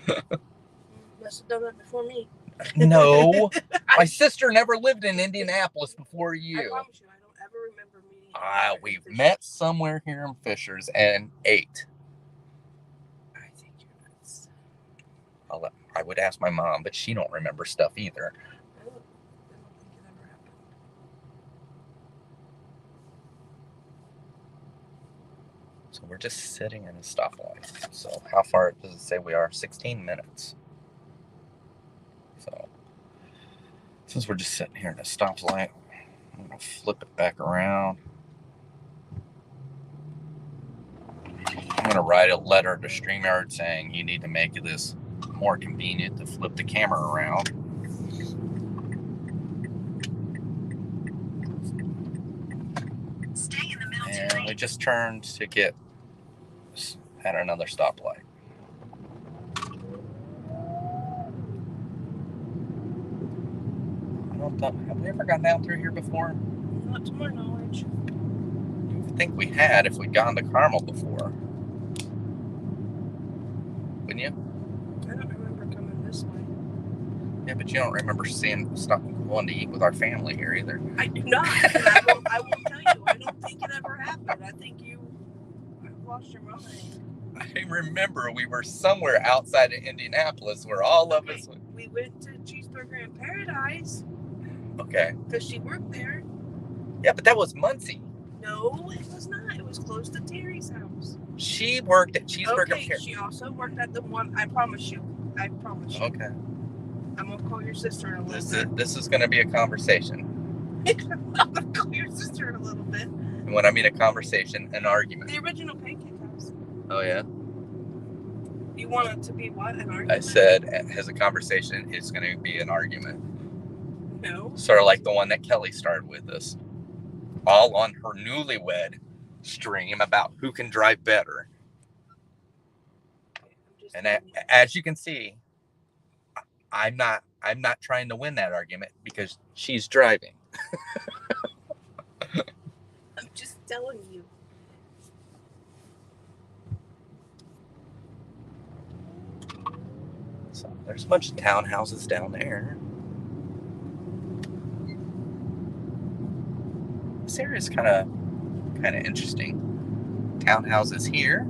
Speaker 2: Must have done that before me.
Speaker 1: No. My sister never lived in Indianapolis before
Speaker 2: I
Speaker 1: you.
Speaker 2: promise you, I don't ever remember meeting.
Speaker 1: We've met somewhere here in Fishers and ate.
Speaker 2: I think you're nuts.
Speaker 1: I would ask my mom, but she don't remember stuff either.
Speaker 2: I don't think it ever happened.
Speaker 1: So we're just sitting in a stoplight. So how far does it say we are? 16 minutes. So since we're just sitting here in a stoplight, I'm going to flip it back around. I'm going to write a letter to StreamYard saying you need to make this more convenient to flip the camera around.
Speaker 3: Stay in the mountain
Speaker 1: And
Speaker 3: lane.
Speaker 1: we just turned to get at another stoplight. Have we ever gone down through here before?
Speaker 2: Not to my knowledge.
Speaker 1: You would think we had if we'd gone to Carmel before. Wouldn't you?
Speaker 2: I don't remember coming this way.
Speaker 1: Yeah, but you don't remember going to eat with our family here either.
Speaker 2: I do not. And I will tell you, I don't think it ever happened. I think I've lost your mind.
Speaker 1: I remember we were somewhere outside of Indianapolis where all of us went.
Speaker 2: We went to Cheeseburger in Paradise.
Speaker 1: Okay.
Speaker 2: Because she worked there.
Speaker 1: Yeah, but that was Muncie.
Speaker 2: No, it was not. It was close to Terry's house.
Speaker 1: She worked at Cheeseburger.
Speaker 2: Okay, she also worked at the one. I promise you.
Speaker 1: Okay.
Speaker 2: I'm gonna call your sister in a little bit.
Speaker 1: This is going to be a conversation.
Speaker 2: I'm gonna call your sister in a little bit.
Speaker 1: And when I mean a conversation, an argument.
Speaker 2: The original Pancake House.
Speaker 1: Oh, yeah?
Speaker 2: You want it to be what? An argument?
Speaker 1: I said, as a conversation, it's going to be an argument.
Speaker 2: No.
Speaker 1: Sort of like the one that Kelly started with us. All on her newlywed stream about who can drive better. And as you can see, I'm not trying to win that argument because she's driving.
Speaker 2: I'm just telling you.
Speaker 1: So there's a bunch of townhouses down there. This area is kind of interesting. Townhouses here.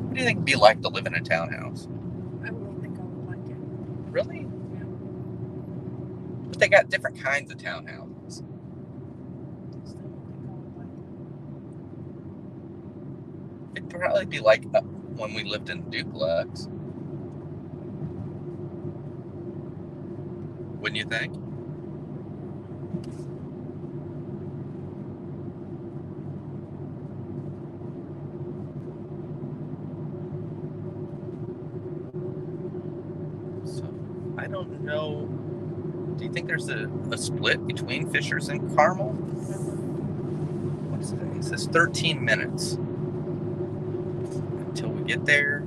Speaker 1: What do you think it'd be like to live in a townhouse?
Speaker 2: I don't think I would like it.
Speaker 1: Really?
Speaker 2: Yeah.
Speaker 1: But they got different kinds of townhouses.
Speaker 2: I still don't think I would like it.
Speaker 1: It'd probably be like when we lived in duplex. Wouldn't you think? I don't know. Do you think there's a split between Fishers and Carmel? What is it? It says 13 minutes until we get there.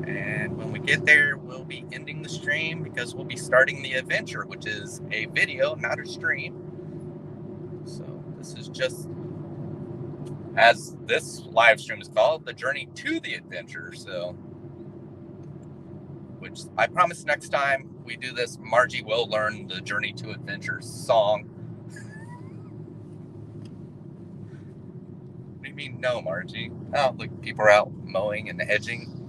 Speaker 1: And when we get there, we'll be ending the stream because we'll be starting the adventure, which is a video, not a stream. So this is just, as this live stream is called, the journey to the adventure. So, which I promise next time we do this, Margie will learn the Journey to Adventure song. What do you mean, no, Margie? Oh, look, people are out mowing and edging.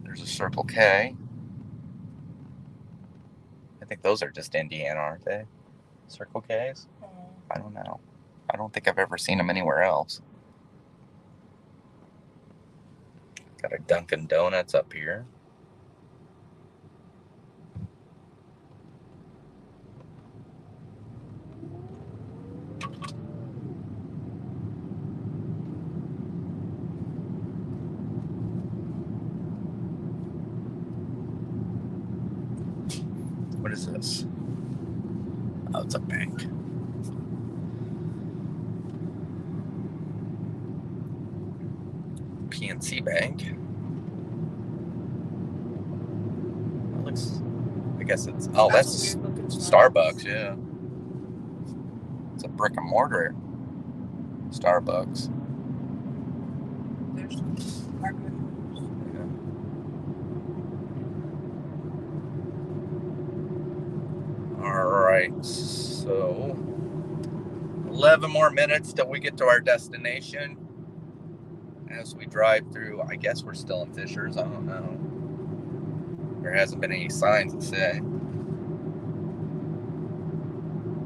Speaker 1: There's a Circle K. I think those are just Indiana, aren't they? Circle Ks? I don't know. I don't think I've ever seen them anywhere else. Got a Dunkin' Donuts up here. What is this? Oh, it's a bank. PNC Bank. That looks, I guess it's, that's Starbucks, yeah. It's a brick and mortar Starbucks.
Speaker 2: There's apartment.
Speaker 1: All right, so 11 more minutes till we get to our destination. As we drive through, I guess we're still in Fishers. I don't know. There hasn't been any signs that say.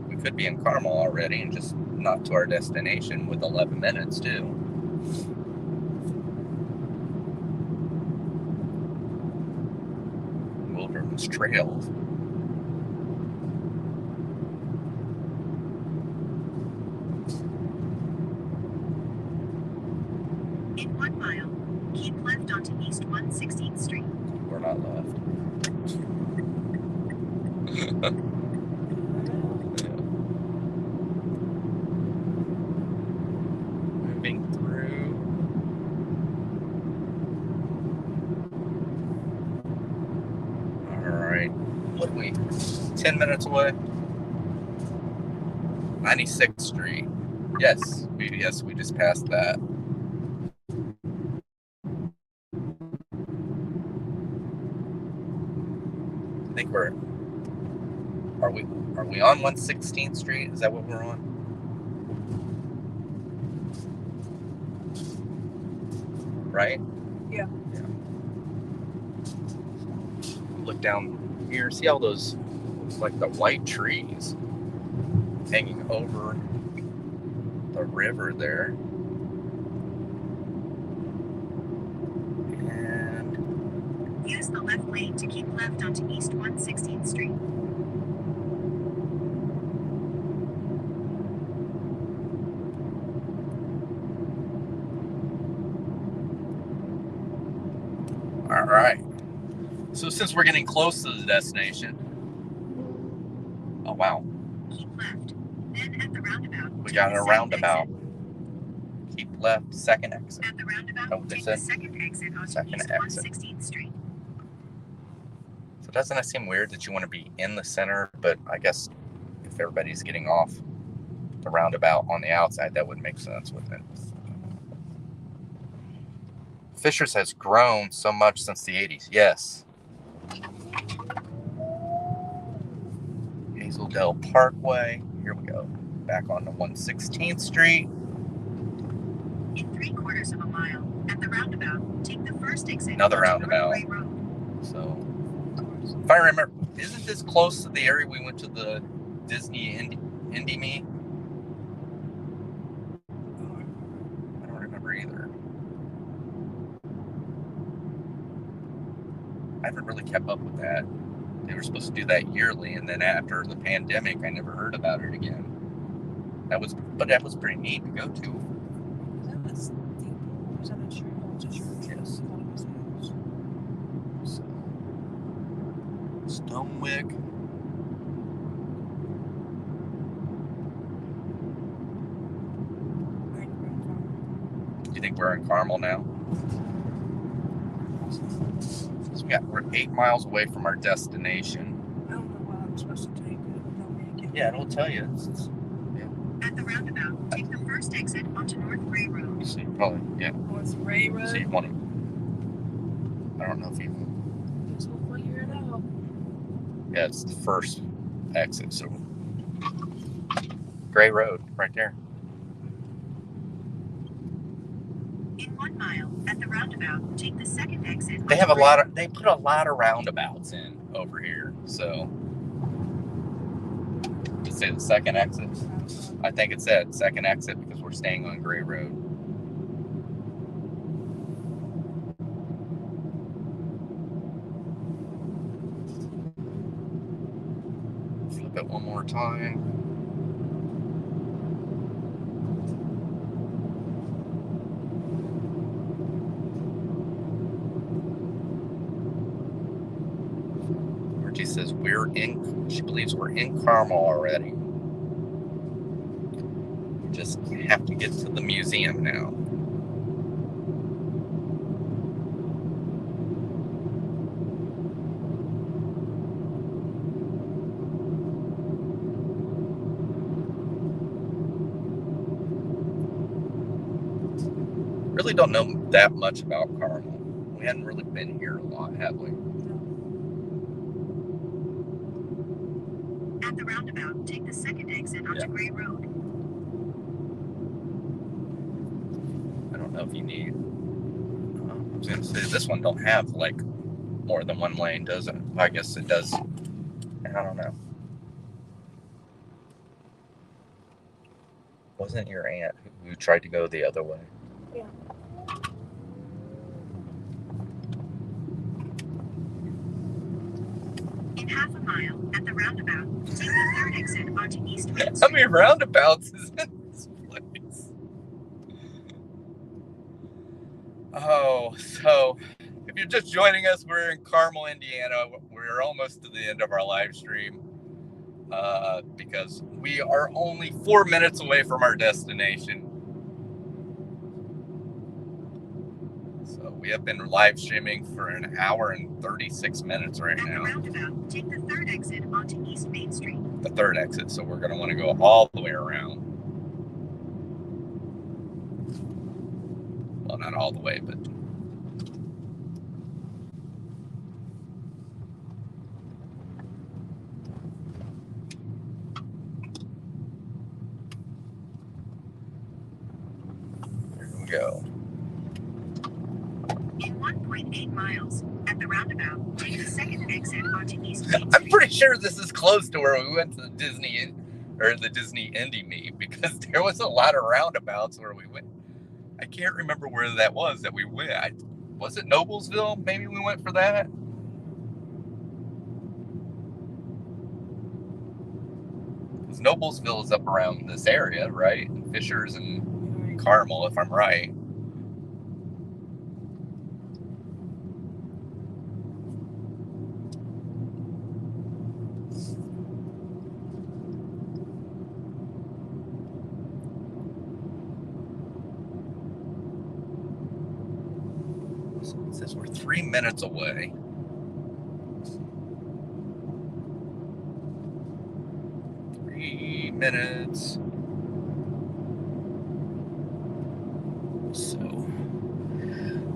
Speaker 1: We could be in Carmel already and just not to our destination with 11 minutes too. Wilderness Trails.
Speaker 3: In 1 mile, keep left onto East 116th Street.
Speaker 1: We're not left. Moving through. All right. What are we? 10 minutes away. 96th Street. Yes, we just passed that. I think are we on 116th Street? Is that what we're on? Right?
Speaker 2: Yeah.
Speaker 1: Look down here, see all those, like the white trees hanging over the river there. And
Speaker 3: use the left lane to keep left onto East 116th Street.
Speaker 1: all right. So since we're getting close to the destination, oh wow,
Speaker 3: Keep left. Then at the roundabout,
Speaker 1: we
Speaker 3: take
Speaker 1: got
Speaker 3: the
Speaker 1: a
Speaker 3: second
Speaker 1: roundabout.
Speaker 3: exit.
Speaker 1: Keep left, second exit.
Speaker 3: At the roundabout,
Speaker 1: Oh, they
Speaker 3: take
Speaker 1: said
Speaker 3: the second exit onto
Speaker 1: second
Speaker 3: East
Speaker 1: exit.
Speaker 3: 116th Street.
Speaker 1: So doesn't it seem weird that you want to be in the center, but I guess if everybody's getting off the roundabout on the outside, that would make sense with it. Fishers has grown so much since the 80s. Yes. Hazeldale Parkway. Here we go. Back onto 116th Street.
Speaker 3: In 3/4 of a mile, at the roundabout, take the first exit
Speaker 1: Another
Speaker 3: onto
Speaker 1: roundabout.
Speaker 3: North Ray Road.
Speaker 1: So, if I remember, isn't this close to the area we went to the Disney Indie Me? I don't remember either. I haven't really kept up with that. They were supposed to do that yearly, and then after the pandemic, I never heard about it again. That was pretty neat to go to.
Speaker 2: Is that a steeple? Is that a church? Oh, it's a church.
Speaker 1: Yes.
Speaker 2: I thought it was a house.
Speaker 1: So, Stonewick. Do you think we're in Carmel now? So we're 8 miles away from our destination.
Speaker 2: I don't know what I'm supposed to take. Don't make it.
Speaker 1: Yeah, it'll tell you.
Speaker 3: At the roundabout, take the first exit onto North Ray Road.
Speaker 1: You see, probably, yeah.
Speaker 2: North Ray Road.
Speaker 1: So you want to. I don't know if you.
Speaker 2: Guess we'll figure it out.
Speaker 1: Yeah, it's the first exit. So, Gray Road, right there.
Speaker 3: In 1 mile, at the roundabout, take the second exit.
Speaker 1: They have
Speaker 3: onto
Speaker 1: they put a lot of roundabouts in over here. So, let's say the second exit. I think it said second exit because we're staying on Gray Road. Flip it one more time. Margie says she believes we're in Carmel already. Just have to get to the museum now. really don't know that much about Carmel. We hadn't really been here a lot, have we?
Speaker 3: At the roundabout, take the second exit onto Gray Road.
Speaker 1: I don't know if you need. I was gonna say this one don't have like more than one lane, does it? I guess it does. I don't know. Wasn't your aunt who tried to go the other way?
Speaker 2: Yeah.
Speaker 3: In half a mile, at the roundabout, take the third exit onto East Main
Speaker 1: How
Speaker 3: Street.
Speaker 1: many roundabouts is in this place? Oh, so if you're just joining us, we're in Carmel, Indiana. We're almost to the end of our live stream because we are only 4 minutes away from our destination. So we have been live streaming for an hour and 36 minutes right
Speaker 3: At
Speaker 1: now.
Speaker 3: the roundabout, take the third exit onto East Main Street.
Speaker 1: The third exit, so we're going to want to go all the way around. Well, not all the way, but there we go.
Speaker 3: In 1.8 miles, at the roundabout, take the second exit onto East Main Street.
Speaker 1: I'm pretty sure this is close to where we went to the Disney Indy meet because there was a lot of roundabouts where we went. I can't remember where that was that we went. Was it Noblesville? Maybe we went for that. Because Noblesville is up around this area, right? And Fishers and Carmel, if I'm right. So it says we're 3 minutes away. Minutes. So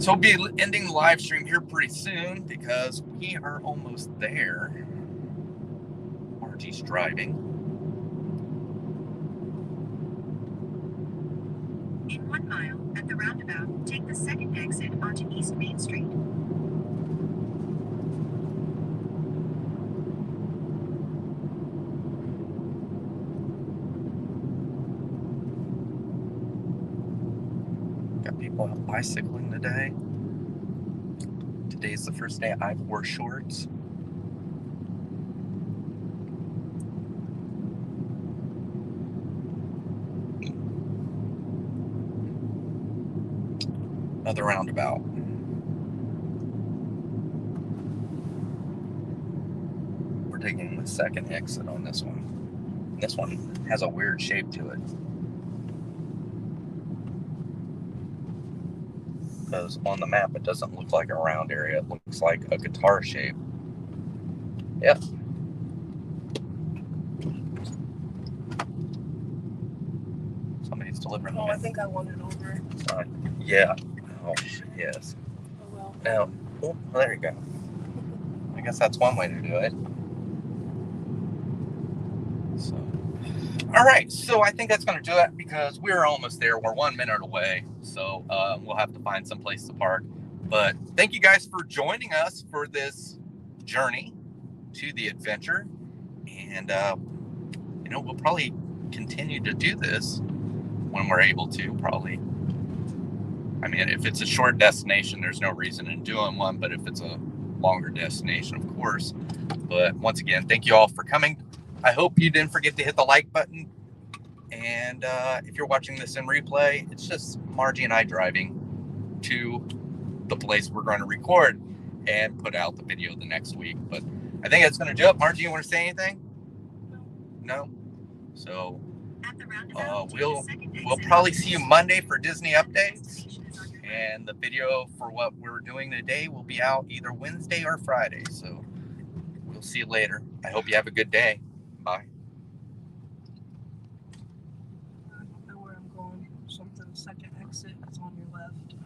Speaker 1: we'll be ending the live stream here pretty soon because we are almost there. Margie's driving.
Speaker 3: In 1 mile, at the roundabout, take the second exit onto East Main Street.
Speaker 1: Got people out bicycling today. Today's the first day I've wore shorts. Another roundabout. We're taking the second exit on this one. This one has a weird shape to it. Because on the map it doesn't look like a round area, it looks like a guitar shape. Yep. Somebody's delivering.
Speaker 2: Oh, I think I won it over.
Speaker 1: Yeah. Oh, yes.
Speaker 2: Oh well.
Speaker 1: Now, oh, there you go. I guess that's one way to do it. So, all right. So I think that's going to do it because we're almost there. We're 1 minute away. So we'll have to find some place to park. But thank you guys for joining us for this journey to the adventure. And, we'll probably continue to do this when we're able to, probably. I mean, if it's a short destination, there's no reason in doing one. But if it's a longer destination, of course. But once again, thank you all for coming. I hope you didn't forget to hit the like button. And if you're watching this in replay, it's just Margie and I driving to the place we're going to record and put out the video the next week. But I think that's going to do it. Margie, you want to say anything? No? So we'll probably see you Monday for Disney updates. And the video for what we're doing today will be out either Wednesday or Friday. So we'll see you later. I hope you have a good day. Bye.
Speaker 2: I don't know where I'm going. Something second exit is on your left. left.